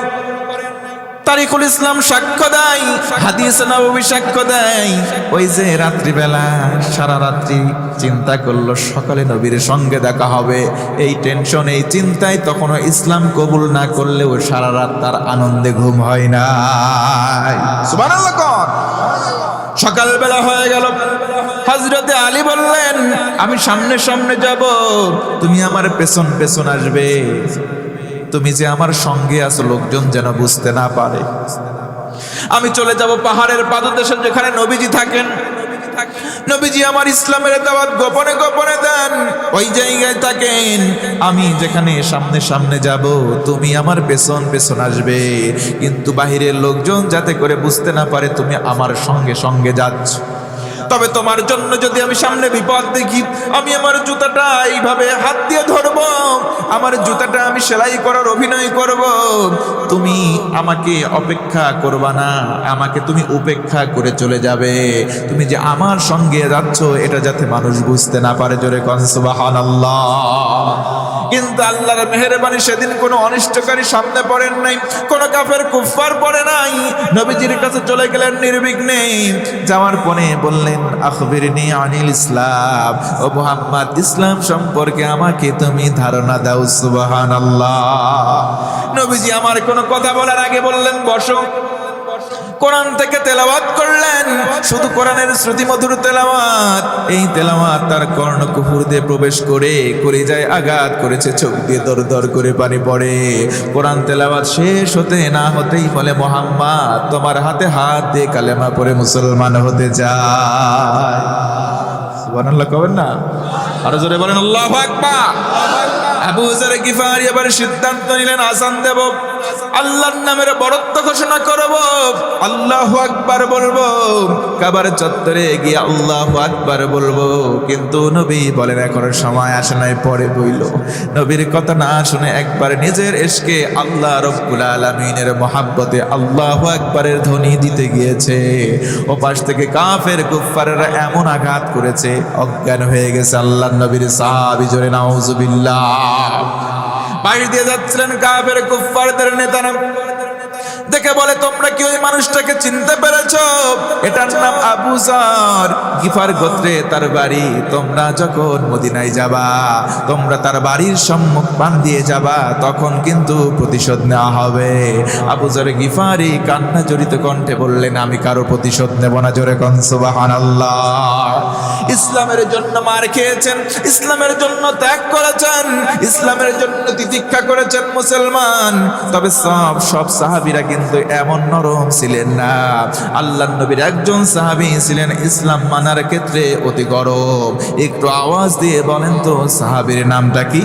তারিকুল ইসলাম সাক্ষ্য দেয়, হাদিস নববী সাক্ষ্য দেয়, ওই যে রাত্রিবেলা সারা রাত্রি চিন্তা করলো সকালে নবীর সঙ্গে দেখা হবে, এই টেনশন, এই চিন্তায় তখনও ইসলাম কবুল না করলেও সারা রাত তার আনন্দে ঘুম হয় না। সুবহানাল্লাহ। সকালবেলা হয়ে গেল, হযরতে আলী বললেন, আমি সামনে সামনে যাব, তুমি আমার পেছন পেছন আসবে, তুমি যে আমার সঙ্গে আছো লোকজন যেন বুঝতে না পারে। আমি চলে যাব পাহাড়ের পাদদেশে যেখানে নবীজি থাকেন। নবীজি আমার ইসলামের দাওয়াত গোপনে গোপনে দেন, ওই জায়গায় থাকেন। আমি যেখানে সামনে সামনে যাব, তুমি আমার পেছন পেছন আসবে, কিন্তু বাহিরের লোকজন যাতে করে বুঝতে না পারে তুমি আমার সঙ্গে সঙ্গে যাচ্ছ। তবে তোমার জন্য যদি আমি সামনে বিপদ দেখি, আমি আমার জুতাটা এইভাবে হাত দিয়ে ধরবো, আমার জুতাটা আমি সেলাই করার অভিনয় করব, তুমি আমাকে অপেক্ষা করবা না, আমাকে তুমি উপেক্ষা করে চলে যাবে। তুমি যে আমার সঙ্গে যাচ্ছ এটা যাতে মানুষ বুঝতে না পারে। জোরে কোন সুবহানাল্লাহ। কিন্তু আল্লাহর মেহেরবানি, সেদিন কোনো অনিষ্টকারী সামনে পড়েন নাই, কোনো কাফের কুফফার পড়ে নাই। নবীজির কাছে চলে গেলেন নির্বিঘ্নে। যাওয়ার পরে বললেন, আখবিরনি আনিল ইসলাম, ও মুহাম্মদ ইসলাম সম্পর্কে আমাকে তুমি ধারণা দাও। সুবহানাল্লাহ। নবীজি আমার কোনো কথা বলার আগে বললেন, বসো। কোরআন থেকে তেলাওয়াত করলেন, শুধু কোরআনের শ্রুতিমধুর তেলাওয়াত। এই তেলাওয়াত তার কর্ণকুহুর দিয়ে প্রবেশ করে কলিজায় আঘাত করেছে, চোখ দিয়ে দর দর করে পানি পড়ে। কোরআন তেলাওয়াত শেষ হতে না হতেই বলে, মুহাম্মদ তোমার হাতে হাত দিয়ে কালেমা পড়ে মুসলমান হতে যায়। সুবহানাল্লাহ কবেন না? আরো জোরে বলেন আল্লাহু আকবার। আবু যর গিফারি এবার সিদ্ধান্ত নিলেন আযান দেব, আল্লাহর নামের বরত্ব ঘোষণা করব, আল্লাহু আকবার বলবো, কাবার চত্বরে গিয়ে আল্লাহু আকবার বলবো। কিন্তু নবী বলেন এখনো সময় আসে নাই, পরে বইল। নবীর কথা না শুনে একবার নিজের ইশকে আল্লাহ রাব্বুল আলামিনের মহাব্বতে আল্লাহু আকবারের ধ্বনি দিতে গিয়েছে। ও পাশ থেকে কাফের কুফাররা এমন আঘাত করেছে, অজ্ঞান হয়ে গেছে আল্লাহর নবীর সাহাবী। জোরে নাউজুবিল্লাহ। বাইরে দিয়ে যাচ্ছিলেন কাফের কুফারদের নেতারা, দেখে বলে তোমরা কি ওই মানুষটাকে চিনতে পেরেছো? এটার নাম আবু যর, গিফার গোত্রে তার বাড়ি। তোমরা যখন মদিনায় যাবা, তোমরা তার বাড়ির সম্মুখ পান দিয়ে যাবা, তখন কিন্তু প্রতিশোধ নেওয়া হবে। আবু যর গিফারি কান্না জড়িত কণ্ঠে বললেন, আমি কারো প্রতিশোধ নেব না। জোরে কোন সুবহানাল্লাহ। ইসলামের জন্য মার খেয়েছেন, ইসলামের জন্য ত্যাগ করেছেন, ইসলামের জন্য তিতিক্ষা করেছেন মুসলমান। তবে সব সাহাবীরা কিন্তু এমন নরম ছিলেন না। আল্লাহর নবীর একজন সাহাবী ছিলেন ইসলাম মানার ক্ষেত্রে অতি গরম। একটু আওয়াজ দিয়ে বলেন তো সাহাবীর নামটা কি?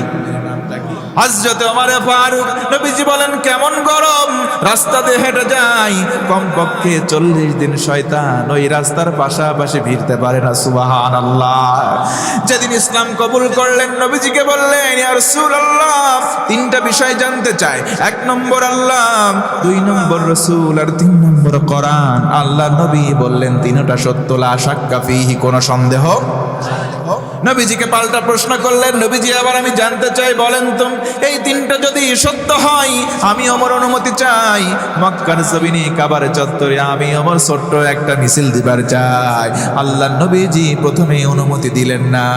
হযরত ওমর ফারুক। নবীজি বলেন কেমন গরম, রাস্তা দিয়ে হেঁটে যাই, কমপক্ষে 40 দিন শয়তান ওই রাস্তার পাশাপাশি ভিড়তে পারে না। সুবহানাল্লাহ। যেদিন ইসলাম কবুল করলেন, নবীজিকে বললেন ইয়া রাসূলুল্লাহ, 3টা বিষয় জানতে চাই। 1 নম্বর আল্লাহ, 2 নম্বর রাসূল, আর 3 নম্বর কোরআন। আল্লাহ নবী বললেন 3টা সত্য, লা শাক্কা ফীহি, কোনো সন্দেহ। নবীজিকে পাল্টা প্রশ্ন করলেন, নবীজি আবার আমি জানতে চাই, বলেন তো এই 3টা যদি সত্য হয়, আমি ওমর অনুমতি চাই, মক্কার জমিনে কাবার চত্বরে আমি ওমর ছোট্ট একটা মিছিল দিবার চাই। আল্লাহ নবীজি প্রথমে অনুমতি দিলেন না,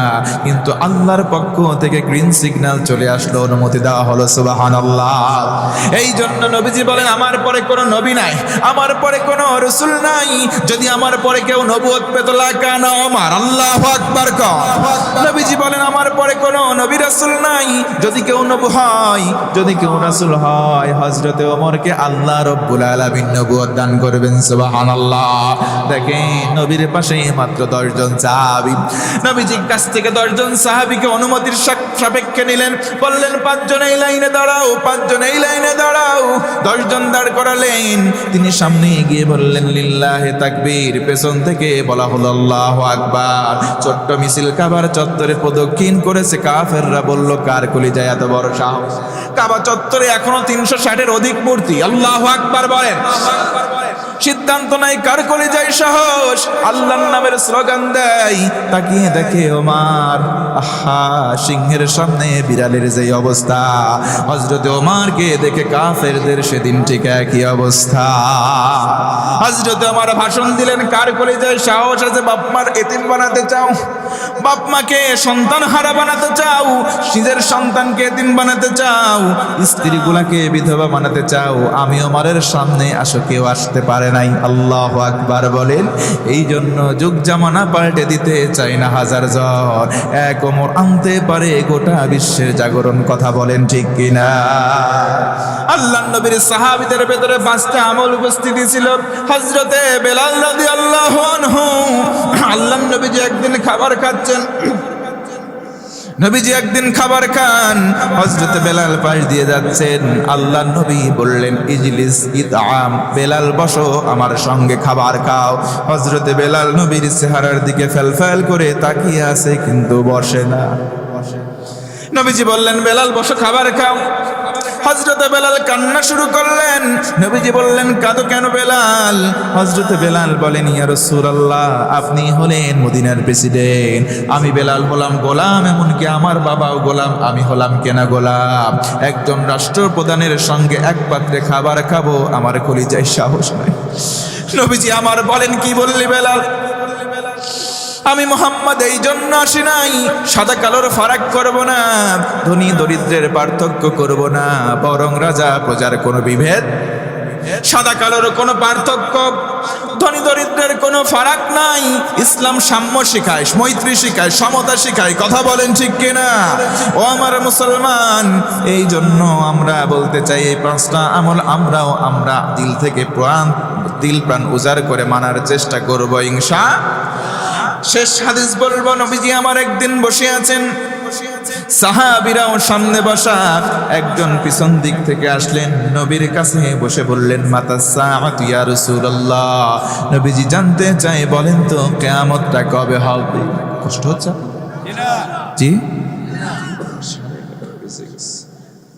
কিন্তু আল্লাহর পক্ষ থেকে গ্রিন সিগন্যাল চলে আসলো, অনুমতি দেওয়া হলো। সুবহানাল্লাহ। এই জন্য নবীজি বলেন আমার পরে কোনো নবী নাই, আমার পরে কোনো রাসূল নাই। যদি আমার পরে কেউ নবুয়ত পেত লাকানা ওমর। আল্লাহু আকবার। নবীজি বলেন আমার পরে কোনো নবী রাসূল নাই। যদি কেউ নবী হয়, যদি কেউ রাসূল হয়, হযরতে ওমরকে আল্লাহ রাব্বুল আলামিন নবুয়ত দান করবেন। সুবহানাল্লাহ। দেখেন নবীর পাশে মাত্র 10 জন সাহাবী। নবীজির কাছ থেকে 10 জন সাহাবীকে অনুমতির সাপেক্ষে নিলেন, বললেন 5 জন এই লাইনে দাঁড়াও, 5 জন এই লাইনে দাঁড়াও। 10 জন দাঁড় করালেন। তিনি সামনে গিয়ে বললেন লিল্লাহি তাকবীর, পেছন থেকে বলা হলো আল্লাহু আকবার। ছোট্ট মিছিল কাবার চত্বরে প্রদক্ষিণ করেছে। কাফেররা বলল কার কলিজায় এত বড় সাহস? কাবা চত্বরে এখনো 360-এর অধিক মূর্তি। আল্লাহু আকবার বলেন। সিদ্ধান্ত নাই কার কলিজায় সাহস। আল্লাহর নামের স্লোগান দেয়, তাকিয়ে দেখে ওমর, আহা, সিংহের সামনে বিড়ালের যে অবস্থা, হযরত ওমরকে দেখে কাফেরদের সেদিন ঠিক একই অবস্থা। হযরত ওমর ভাষণ দিলেন, কার কলিজায় সাহস আছে বাপ মার এতিম বানাতে চাও, বাপ মাকে সন্তান হারা বানাতে চাও, নিজের সন্তানকে এতিম বানাতে চাও, স্ত্রীগুলাকে বিধবা বানাতে চাও, আমি ওমরের সামনে আসো, কেউ আসতে পারে নাই। আল্লাহু আকবার বলেন। এই জন্য যুগ জামানা পাল্টে দিতে চাই না হাজার জন, এক ওমর আনতে পারে গোটা বিশ্বের জাগরণ। কথা বলেন ঠিক কিনা? আল্লাহর নবীর সাহাবীদের ভেতরে 5টা আমল উপস্থিতি ছিল। হযরতে বেলাল রাদিয়াল্লাহু আনহু, আল্লাহর নবীজি একদিন খাবার খাচ্ছেন, নবীজি একদিন খাবার খান, হযরতে বেলাল পাশ দিয়ে যাচ্ছেন। আল্লাহর নবী বললেন ইজলিস ইতআম, বেলাল বসো, আমার সঙ্গে খাবার খাও। হযরতে বেলাল নবীর চেহারার দিকে ফেলফেল করে তাকিয়ে আছে, কিন্তু বসে না। নবীজি বললেন বেলাল বসো, খাবার খাও। হযরতে বেলাল কান্না শুরু করলেন। নবীজি বললেন কাঁদো কেন বেলাল? হযরতে বেলাল বলেন ইয়া রাসূলুল্লাহ, আপনি হলেন মদিনার প্রেসিডেন্ট, আমি বেলাল হলাম গোলাম, এমনকি আমার বাবাও গোলাম, আমি হলাম কেনা গোলাম। একজন রাষ্ট্রপ্রধানের সঙ্গে এক পাত্রে খাবার খাবো, আমার কলিজায় সাহস নাই। নবীজি আমার বলেন কি বললি বেলাল? আমি মুহাম্মদ এই জন্য আসি নাই, সাদা কালোর ফারাক করব না, ধনী দরিদ্রের পার্থক্য করব না, বরং রাজা প্রজার কোনো বিভেদ, সাদা কালোর কোনো পার্থক্য, ধনী দরিদ্রের কোনো ফারাক নাই। ইসলাম সাম্য শিখায়, মৈত্রী শিখায়, সমতা শিখায়। কথা বলেন ঠিক কিনা? ও আমার মুসলমান, এই জন্য আমরা বলতে চাই এই 5টা আমল আমরা দিল প্রাণ উজাড় করে মানার চেষ্টা করব ইনশাআল্লাহ। শেষ হাদিস বলবো, নবীজি আমার একদিন বসে আছেন, সাহাবীরাও সামনে বসা, একজন পিছন দিক থেকে আসলেন, নবীর কাছে বসে বললেন, মাতা সাআতু ইয়া রাসূলুল্লাহ, নবীজি জানতে চাই বলেন তো কিয়ামতটা কবে হবে? কষ্ট হচ্ছে জি?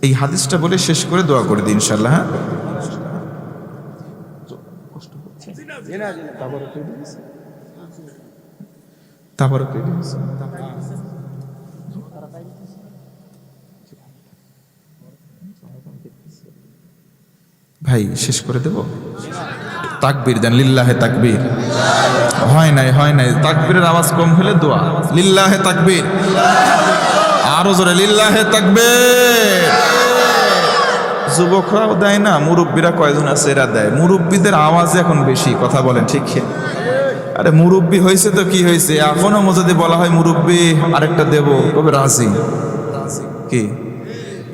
এই হাদিসটা বলে শেষ করে দোয়া করে দিই ইনশাআল্লাহ। হ্যাঁ, ভাই শেষ করে দেব? তাকবীর দেন, লিল্লাহে তাকবীর। হয় নাই তাকবীরের আওয়াজ কম হলে দোয়া। লিল্লাহে তাকবীর, আরো জোরে লিল্লাহে তাকবীর। যুবকরাও দেয় না, মুরব্বীরা কয়জন আছে এরা দেয়। মুরব্বীদের আওয়াজ এখন বেশি, কথা বলেন ঠিক? আরে মুরব্বী হয়েছে তো কি হয়েছে, এখনো যদি বলা হয় মুরব্বী আরেকটা দেব, কবে রাজি কি?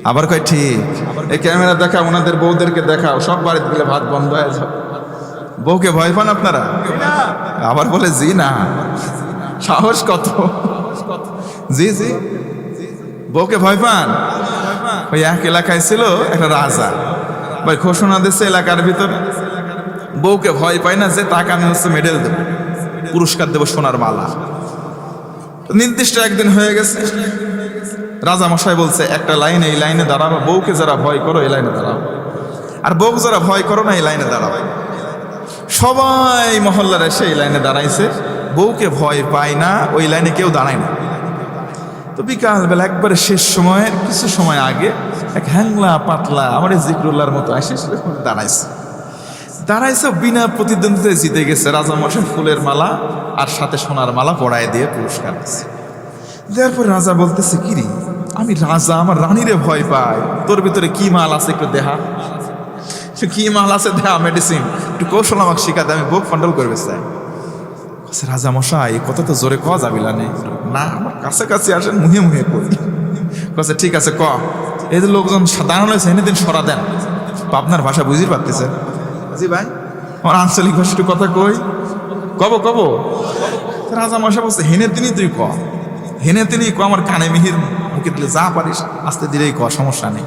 আবার কয় ঠিক। এই ক্যামেরা দেখা, ওনাদের বউদেরকে দেখাও, সব বাড়িতে গেলে ভাত বন্ধ হয়ে যাবে। বউকে ভয় পান আপনারা? আবার বলে জি না, সাহস কত! জি জি, বউকে ভয় পান? ওই এক এলাকায় ছিল একটা রাজা, ভাই ঘোষণা দিচ্ছে এলাকার ভিতরে, বউকে ভয় পায় না যে তাকে আমি হচ্ছে মেডেল দেবো, পুরস্কার দেবো, সোনার মালা। নির্দিষ্ট একদিন হয়ে গেছে, রাজা মশাই বলছে একটা লাইনে, এই লাইনে দাঁড়াবো, বউকে যারা ভয় করো এই লাইনে দাঁড়াবো, আর বউ যারা ভয় করো না এই লাইনে দাঁড়াবো। সবাই মহল্লার এসে এই লাইনে দাঁড়াইছে, বউকে ভয় পায় না ওই লাইনে কেউ দাঁড়ায় না। তো বিকালবেলা একবারে শেষ সময়ের কিছু সময় আগে এক হ্যাংলা পাতলা আমার জিকরুল্লাহর মতো এসে দাঁড়াইছে, বিনা প্রতিদ্বন্দ্বিতায় জিতে গেছে। রাজা মশাই ফুলের মালা আর সাথে সোনার মালা পড়ায় দিয়ে পুরস্কার দিচ্ছে। দেওয়ার পর রাজা বলতেছে, কিরে আমি রাজা, আমার রানীরে ভয় পাই, তোর ভিতরে কি মাল আছে একটু দেখা, কি মাল আছে দেখা, মেডিসিন একটু কৌশল আমাকে শিখাতে, আমি বুক ফান্ডল করবে চাই। রাজা মশাই এই কথা তো জোরে কওয়া যাবিলা নেই না, আমার কাছাকাছি আসেন, মুহে মুহে করি। কাছে ঠিক আছে ক, এই যে লোকজন দাঁড়ানো হয়েছে এনে দিন সরা দেন, আপনার ভাষা বুঝতে পারতেছেন? জি ভাই, আমার আঞ্চলিক ভাষা একটু কথা কই, কব। রাজা মশাই বলছে, হেনে তিনি তুই ক, হেনে তিনি ক, আমার কানে মিহির মুখে দিলে যা পারিস আস্তে দিলেই ক, সমস্যা নেই।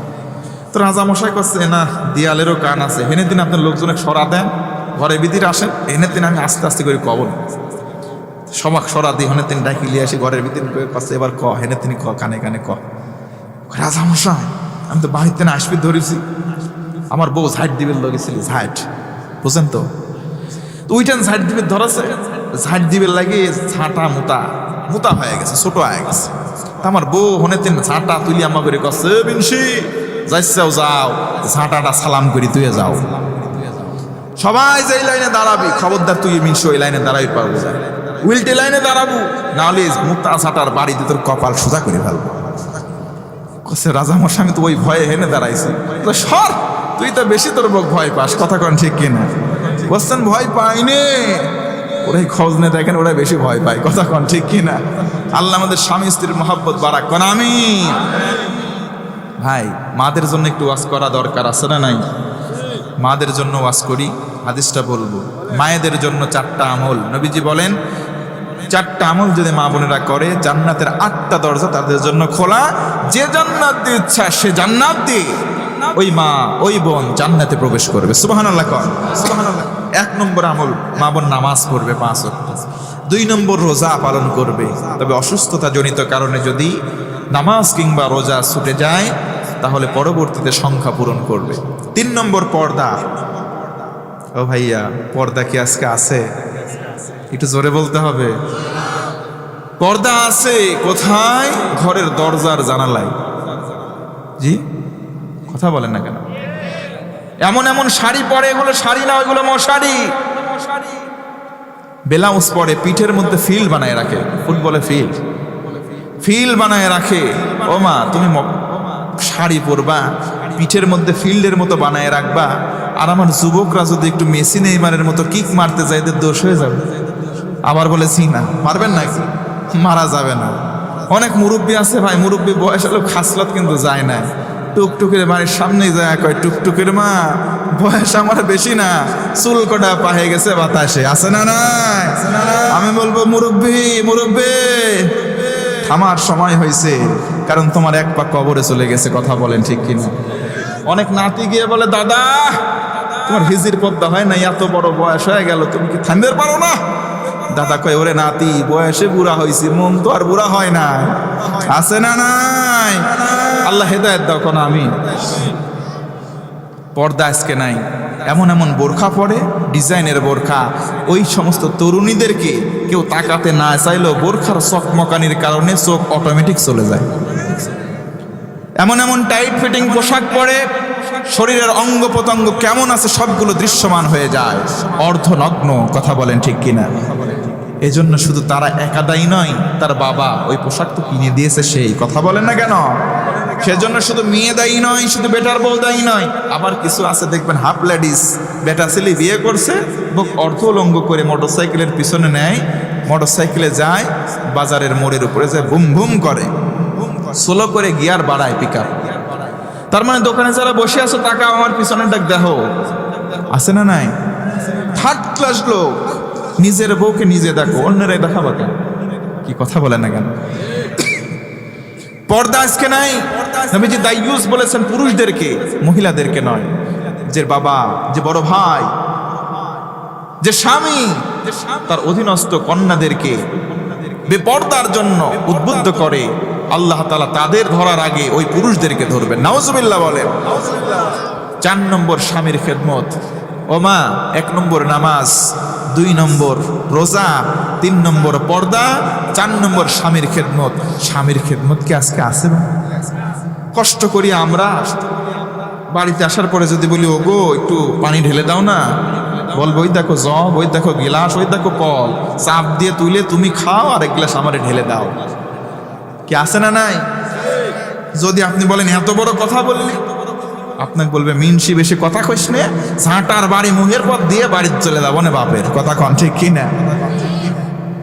তো রাজা মশাই করছে, না দিয়ালেরও কান আছে, হেনে দিন আপনার লোকজনের সরা দেন, ঘরে ভিতরে আসেন, হেনে দিন আমি আস্তে আস্তে করে কব না, সবাক সরা দিই, হেনে তিনি ডাকি লিয়ে আসি ঘরের ভিতরে কাছে, এবার ক, হেনে তিনি ক, কানে কানে ক। রাজা মশাই আমি তো বাড়িতে না আসবি ধরেছি, আমার বউ ঝাইট দিবের লগেছিলি, ঝাইট বুঝেন তো, ওইটান ঝাইট দিবের ধরেছে, ঝাইট দিবের লাগে ঝাঁটা মোটা হয়ে গেছে, ছোট হয়ে গেছে। আমার বউ হনে তিন ঝাঁটা তুলি আমা করে কছে, বিনসি যাইছাও যাও, ঝাঁটাটা সালাম করি তুই যাও, সবাই যে লাইনে দাঁড়াবি খবরদার তুই মিনসি ওই লাইনে দাঁড়াবি পারবো, উল্টে লাইনে দাঁড়াবো, নাহলে মুক্তা ঝাঁটার বাড়ি দিয়ে তোর কপাল সোজা করে ফেলবো। রাজা মশাই আমি তো ওই ভয়ে হেনে দাঁড়াইছি, সর তুই তো বেশি তোর ভয় পাস, কথা কন ঠিক কিনা? বলছেন ভয় পাইনি, ওরাই খোঁজ নিয়ে দেখেন ওরা বেশি ভয় পায়, কথা কন ঠিক কিনা? আল্লাহ আমাদের স্বামী স্ত্রীর মহব্বত বাড়াক, কোন আমি ভাই মাদের জন্য একটু ওয়াজ করা দরকার আছে না নাই? মাদের জন্য ওয়াজ করি, হাদিসটা বলবো। মায়েদের জন্য 4টা আমল, নবীজি বলেন 4টা আমল যদি মা বোনেরা করে, জান্নাতের 8টা দরজা তাদের জন্য খোলা, যে জান্নাত দিয়ে ইচ্ছা সে জান্নাত দিয়ে ওই মা ওই বোন জান্নাতে প্রবেশ করবে। সুবহানাল্লাহ কর, সুবহানাল্লাহ। 1 নম্বর আমল, মা বোন নামাজ পড়বে 5 ওয়াক্ত। 2 নম্বর রোজা পালন করবে, তবে অসুস্থতা জনিত কারণে যদি নামাজ কিংবা রোজা ছুটে যায় তাহলে পরবর্তীতে সংখ্যা পূরণ করবে। 3 নম্বর পর্দা। ও ভাইয়া পর্দা কি আজকে আছে? একটু জোরে বলতে হবে। পর্দা আছে কোথায়? ঘরের দরজার জানালায়। জি কথা বলেন না কেন? এমন এমন শাড়ি পরে, এগুলো শাড়ি না, ওইগুলো মশারি। ব্লাউজ পরে পিঠের মধ্যে ফিল বানায় রাখে, ফুটবলে ফিল বানায় রাখে। ও মা তুমি শাড়ি পরবা, পিঠের মধ্যে ফিল্ডের মতো বানায় রাখবা, আর আমার যুবকরা যদি একটু মেসি নেইমারের মতো কিক মারতে যায় এদের দোষ হয়ে যাবে। আবার বলেছি না পারবেন না, মারা যাবে না। অনেক মুরব্বী আছে ভাই, মুরব্বী বয়স হলো খাসলত কিন্তু যায় না, টুকটুকের বাড়ির সামনেই যায় কয়, টুকটুকের মা বয়স আমার বেশি না, চুল কটা পাহে গেছে বাতাসে, আছে না নাই? আমি বলবো মুরব্বী থামার সময় হয়েছে। কারণ তোমার এক পা কবরে চলে গেছে। কথা বলেন ঠিক কিনা? অনেক নাতি গিয়ে বলে, দাদা তোমার হিজির পদ্মা হয় না, এত বড় বয়স হয়ে গেল, তুমি কি থামতে পারো না? দাদা কয়, ওরে নাতি, বয়সে বুড়া হয়েছি, মন তো আর বুড়া হয় না। আছে না নাই? আল্লাহ হেদায়েত দাও কোন আমি। পর্দা আজকে নাই, এমন এমন বোরখা পরে, ডিজাইনের বোরখা, ওই সমস্ত তরুণীদেরকে কেউ তাকাতে না চাইলেও বোরখার চকমকানির কারণে চোখ অটোমেটিক চলে যায়। এমন এমন টাইট ফিটিং পোশাক পরে, শরীরের অঙ্গ প্রত্যঙ্গ কেমন আছে সবগুলো দৃশ্যমান হয়ে যায়, অর্ধনগ্ন। কথা বলেন ঠিক কিনা? এজন্য শুধু তারা একা দায়ী নয়, তার বাবা ওই পোশাক তো কিনে দিয়েছে সেই। কথা বলেন না কেন? সেজন্য শুধু মেয়ে দায়ী নয়, শুধু বেটার বউ দায়ী নয়। আবার কিছু আছে দেখবেন, হাফ লেডিস, বেটা ছেলে বিয়ে করছে, বুক অর্ধলঙ্গ করে মোটরসাইকেলের পিছনে নেয়, মোটরসাইকেলে যায়, বাজারের মোড়ের উপরে যায়, বুম বুম করে, স্লো করে গিয়ার বাড়ায় পিকআপ। তার মানে দোকানে যারা বসে আছো, টাকা আমার পিছনের ডাক দেখো, আছে না নাই? থার্ড ক্লাস লোক। নিজের বউকে নিজে দেখো, অন্যরাই দেখাবো কেন? কি কথা বলেন না কেন? পর্দা আজকে নাই। নবীজি দায়ুস বলেছেন পুরুষদেরকে, মহিলাদেরকে নয়। যে বাবা, যে বড় ভাই, যে স্বামী তার অধীনস্থ কন্যাদেরকে বেপর্দার জন্য উদ্বুদ্ধ করে, আল্লাহ তাআলা তাদের ধরার আগে ওই পুরুষদেরকে ধরবেন। নাউজুবিল্লাহ বলেন। 4 নম্বর স্বামীর খেদমত। ওমা, 1 নম্বর নামাজ, 2 নম্বর রোজা, 3 নম্বর পর্দা, 4 নম্বর স্বামীর খেদমত। স্বামীর খেদমত কি আজকে আছে? কষ্ট করি আমরা, বাড়িতে আসার পরে যদি বলি, ওগো একটু পানি ঢেলে দাও না, বলবো ওই দেখো জগ, ওই দেখো গিলাস, ওই দেখো কল, চাপ দিয়ে তুলে তুমি খাও আর 1 গ্লাস আমারে ঢেলে দাও। কি আছে না নাই? যদি আপনি বলেন এত বড় কথা বললি, আপনাকে বলবে, মিনসি বেশি কথা কইস নে, ঝাঁটার বাড়ি মুহের পথ দিয়ে বাড়িতে চলে যাবো না বাপের। কথা কন ঠিক কিনা?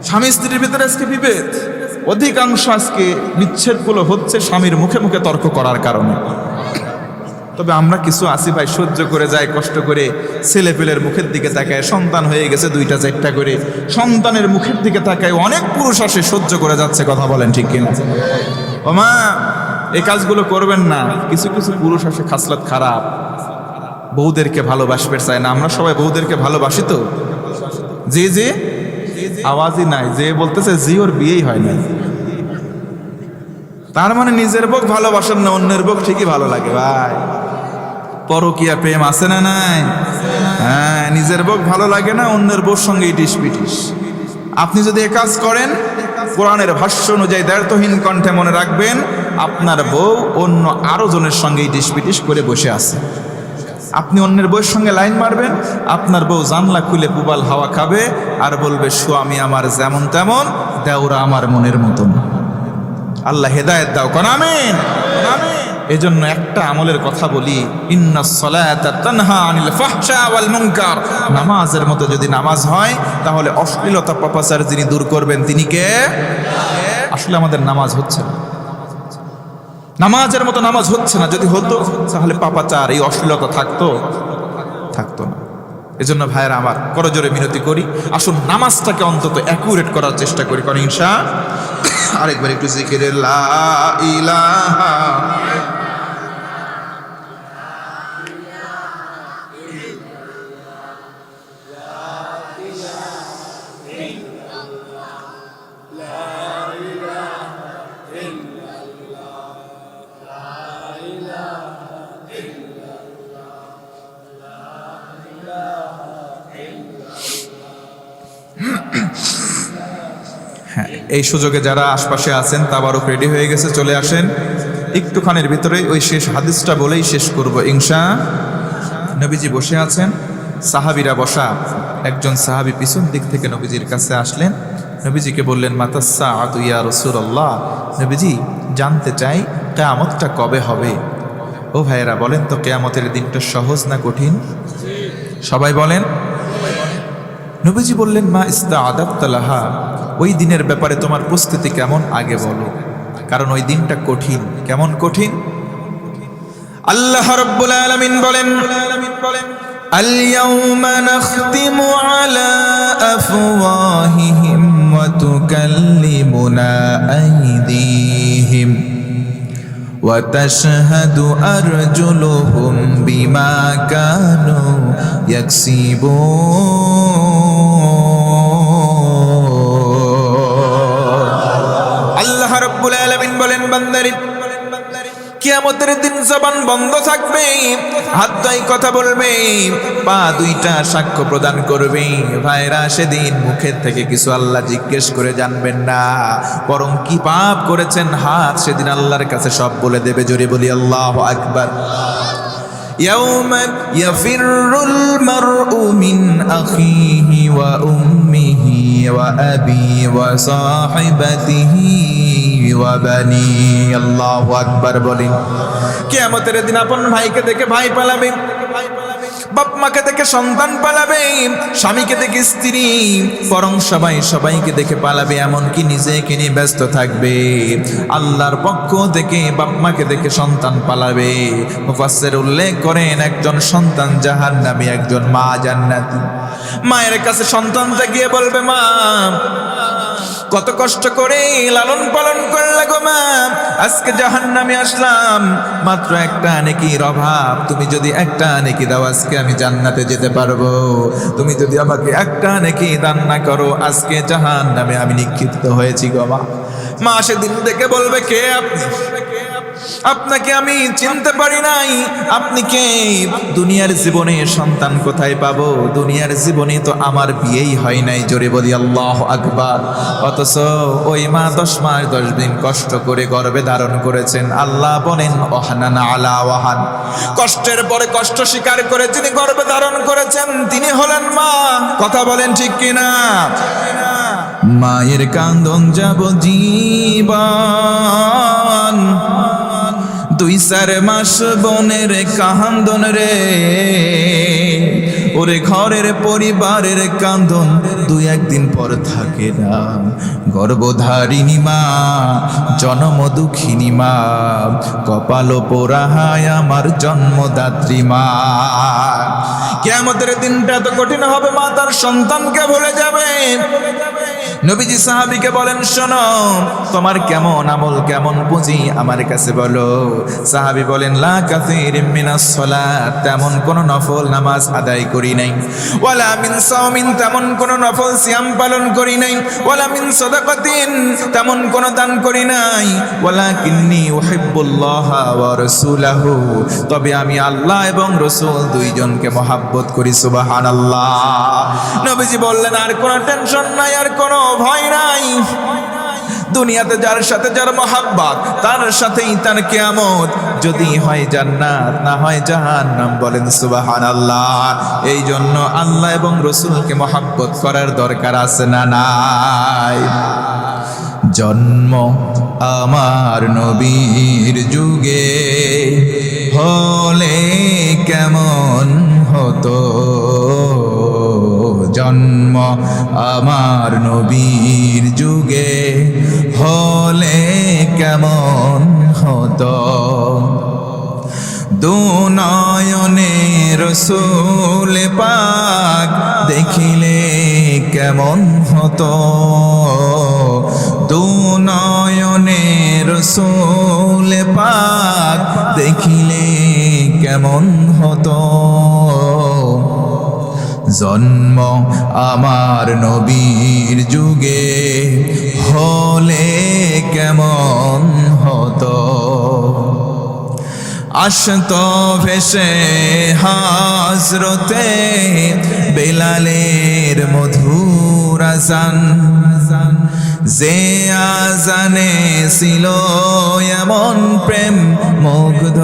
স্বামী স্ত্রীর ভিতরে আজকে বিভেদ, অধিকাংশ আজকে বিচ্ছেদগুলো হচ্ছে স্বামীর মুখে মুখে তর্ক করার কারণে। তবে আমরা কিছু আসি ভাই, সহ্য করে যাই, কষ্ট করে, ছেলে পেলের মুখের দিকে তাকায়, সন্তান হয়ে গেছে 2টা 4টা করে, সন্তানের মুখের দিকে তাকায়, অনেক পুরুষ আসে সহ্য করে যাচ্ছে। কথা বলেন ঠিক কিনা? ও মা, এই কাজগুলো করবেন না। কিছু কিছু পুরুষ আসে খাসলত খারাপ, বউদেরকে ভালোবাসবে চায় না। আমরা সবাই বউদেরকে ভালোবাসি তো? জি জি, আওয়াজই নাই। যে বলতেছে জি, ওর বিয়েই হয় না। তার মানে নিজের বউ ভালোবাসেন না, অন্যের বউ ঠিকই ভালো লাগে। ভাই, পরকীয়া প্রেম আছে না নাই? হ্যাঁ, নিজের বউ ভালো লাগে না, অন্যের বউর সঙ্গে ইটিস পিটিস। আপনি যদি এ কাজ করেন, কোরআনের ভাষ্য অনুযায়ী দ্ব্যর্থহীন কণ্ঠে মনে রাখবেন, আপনার বউ অন্য আরো জনের সঙ্গে ইটিস পিটিস করে বসে আছে। আপনি অন্যের বউয়ের সঙ্গে লাইন মারবেন, আপনার বউ জানলা খুলে পুবাল হাওয়া খাবে আর বলবে, স্বামী আমার যেমন তেমন, দেওরা আমার মনের মতন। আল্লাহ হেদায়েত দাও কোন আমিন। এজন্য একটা আমলের কথা বলি, ইন্নাস সালাতা তানহা আনিল ফাহশা ওয়াল মুনকার। নামাজের মতো যদি নামাজ হয়, তাহলে অশ্লীলতা পাপাচার যিনি দূর করবেন তিনি কে? আসলে আমাদের নামাজ হচ্ছে না, নামাজের মতো নামাজ হচ্ছে না। যদি হতো তাহলে পাপাচার, এই অশ্লীলতা থাকতো না। এজন্য ভাইয়েরা আমার, করজোরে মিনতি করি, আসুন নামাজটাকে অন্তত অ্যাকুরেট করার চেষ্টা করি। কারণ ইনশাআল্লাহ আরেকবার একটু জিকিরে লা ইলাহা। হ্যাঁ, এই সুযোগে যারা আশপাশে আছেন, তাবারক রেডি হয়ে গেছে, চলে আসেন। একটুখানির ভিতরে ওই শেষ হাদিসটা বলেই শেষ করব ইনশাআল্লাহ। নবীজি বসে আছেন, সাহাবীরা বসা। একজন সাহাবী পিছন দিক থেকে নবীজির কাছে আসলেন, নবীজিকে বললেন, মাতাসসাআতু ইয়া রাসূলুল্লাহ, নবীজি জানতে চাই কিয়ামতটা কবে হবে? ও ভাইয়েরা, বলেন তো কিয়ামতের দিনটা সহজ না কঠিন? সবাই বলেন। নবীজি বললেন, মা ইস্তাআদাততা লাহা, ওই দিনের ব্যাপারে তোমার প্রস্তুতি কেমন আগে বলো, কারণ ওই দিনটা কঠিন। কেমন কঠিন? আল্লাহ রাব্বুল আলামিন বলেন, আল ইয়াউমা নাখতিমু আলা আফওয়াহিহিম ওয়া তুকাল্লিমুনা আইদিহিম وتشهد أرجلهم بما كانوا يكسبون আল্লাহ রাব্বুল আলামিন বলেন বান্দারে কিয়ামতের দিন জবান বন্ধ থাকবে, হাত দুই কথা বলবে, পা দুইটা সাক্ষ্য প্রদান করবে। ভাইরা সেদিন মুখের থেকে কিছু আল্লাহ জিজ্ঞেস করে জানবেন না, বরং কি পাপ করেছেন হাত সেদিন আল্লাহর কাছে সব বলে দেবে। জোরে বলি আল্লাহু আকবার। ইয়াউমা ইয়াফিরুল মারউ মিন আখিহি ওয়া উম্মিহি ওয়া আবি ওয়া সাহিবাতিহি ওয়া বানি। আল্লাহু আকবার বলেন। কিয়ামতের দিন আপন ভাইকে দেখে ভাই পালাবে, বাপ মাকে দেখে সন্তান পালাবে, স্বামীকে দেখে স্ত্রী, বরং সবাইকে দেখে পালাবে, এমনকি নিজেকে নিয়ে ব্যস্ত থাকবে। আল্লাহর পক্ষ থেকে বাপ মাকে দেখে সন্তান পালাবে। মুফাসসির উল্লেখ করেন একজন সন্তান জাহান্নামী, একজন মা জান্নাতি। মায়ের কাছে সন্তানটা গিয়ে বলবে, মা কত কষ্ট করে লালন পালন করলে গো মা, আজকে জাহান্নামে আসলাম, মাত্র একটা নেকির অভাব, তুমি যদি একটা নেকি দাও আজকে আমি জান্নাতে যেতে পারবো। তুমি যদি আমাকে একটা নেকি দান না করো আজকে জাহান্নামে আমি নিক্ষিপ্ত হয়েছি গো মা। মা সেদিন দেখে বলবে, কে আপনি? আপনাকে আমি চিনতে পারি নাই, আপনি কে? দুনিয়ার জীবনে সন্তান কোথায় পাবো? দুনিয়ার জীবনে তো আমার বিয়েই হয় নাই। জোরে বলি আল্লাহু আকবার। অথচ ওই মা 10 মাস 10 দিন কষ্ট করে গর্ভে ধারণ করেছেন। আল্লাহ বলেন ওয়াহানান আলা ওয়াহান, কষ্টের পরে কষ্ট স্বীকার করে যিনি গর্ভে ধারণ করেছেন তিনি হলেন মা। কথা বলেন ঠিক কিনা? মায়ের কান্দন যাব জীবন, 2-4 মাস বনের কান্দন রে, ওরে ঘরের পরিবারের কান্দন 2-1 দিন পর থাকে না। গর্ভধারিণী মা, জন্ম দুঃখিনী মা, কপাল পোড়াহায় আমার জন্মদাত্রী মা। কিয়ামতের দিনটা তো কঠিন হবে, মা তার সন্তানকে ভুলে যাবে। নবীজি সাহাবীকে বলেন, শোনো তোমার কেমন আমল কেমন পুঁজি আমার কাছে বলো। সাহাবী বলেন, লা কাসীরিম মিনাস সালাত, তেমন কোন নফল নামাজ আদায় করি নাই, ওয়ালা মিন সাওমিন, তেমন কোন নফল সিয়াম পালন করি নাই, ওয়ালা মিন সাদাকাতিন, তেমন কোন দান করি নাই, ওয়ালাকিন্নী উহিব্বুল্লাহ ওয়া রাসূলাহু, তবে আমি আল্লাহ এবং রাসূল দুইজনকে মহব্বত করি। সুবহানাল্লাহ। নবীজি বললেন, আর কোনো টেনশন নাই, আর কোনো ভয় নাই। দুনিয়াতে যার সাথে যার মহাব্বত তার সাথেই তার কিয়ামত, যদি হয় জান্নাত না হয় জাহান্নাম। বলেন সুবহানাল্লাহ। এই জন্য আল্লাহ এবং রাসূলকে মহব্বত করার দরকার আছে না নাই? জন্ম আমার নবীর যুগে হলে কেমন হতো, জন্ম আমার নবীর যুগে হলে কেমন হতো, দুনয়নে রাসূল পাক দেখিলে কেমন হতো, দুনয়নে রাসূল পাক দেখিলে কেমন হতো, জন্ম আমার নবীর যুগে হলে কেমন হতো। আসতো ভেসে হযরতে বেলালের মধুর আযান, যে আযানে ছিল এমন প্রেম মুগ্ধ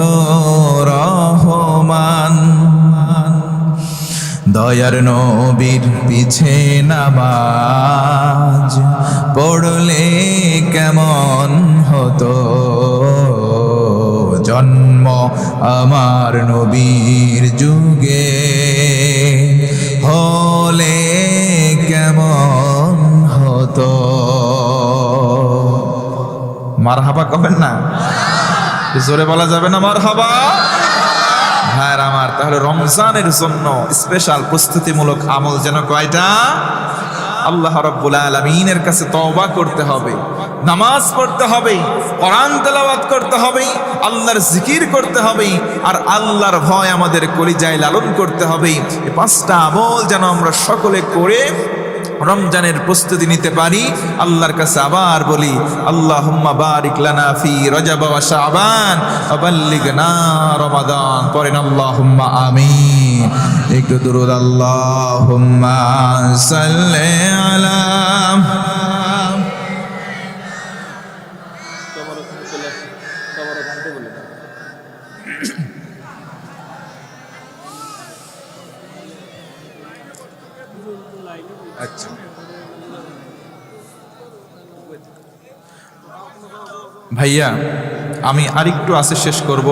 রহমান, দয়ার নবীর পিছে নামাজ পড়লে কেমন হতো, জন্ম আমার নবীর যুগে হলে কেমন হতো। মারহাবা কবেন না? জোরে বলা যাবে না মারহাবা? ভাইর আমার, তাহলে রমজানের জন্য স্পেশাল প্রস্তুতিমূলক আমল যেন কয়টা? আল্লাহ রাব্বুল আলামিনের কাছে তওবা করতে হবে, নামাজ পড়তে হবে, কোরআন তেলাওয়াত করতে হবে, আল্লাহর জিকির করতে হবে, আর আল্লাহর ভয় আমাদের কলিজায় লালন করতে হবে। এই পাঁচটা আমল যেন আমরা সকলে করে রমজানের প্রস্তুতি নিতে পারি। আল্লাহর কাছে আবার বলি, আল্লাহুম্মা বারিক লানা ফি রজব ওয়া শাবান ওয়া বাল্লিগনা রমাদান। পড়েন আল্লাহুম্মা আমিন। একটু দুরূদ, আল্লাহুম্মা সাল্লি আলা আচ্ছা ভাইয়া, আমি আরেকটু আছে শেষ করব,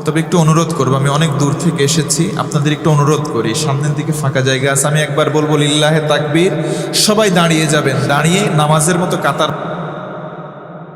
তবে একটু অনুরোধ করব, আমি অনেক দূর থেকে এসেছি, আপনাদের একটু অনুরোধ করি, সামনের দিকে ফাঁকা জায়গা আছে, আমি একবার বলবো লিল্লাহে তাকবীর, সবাই দাঁড়িয়ে যাবেন, দাঁড়িয়ে নামাজের মতো কাতার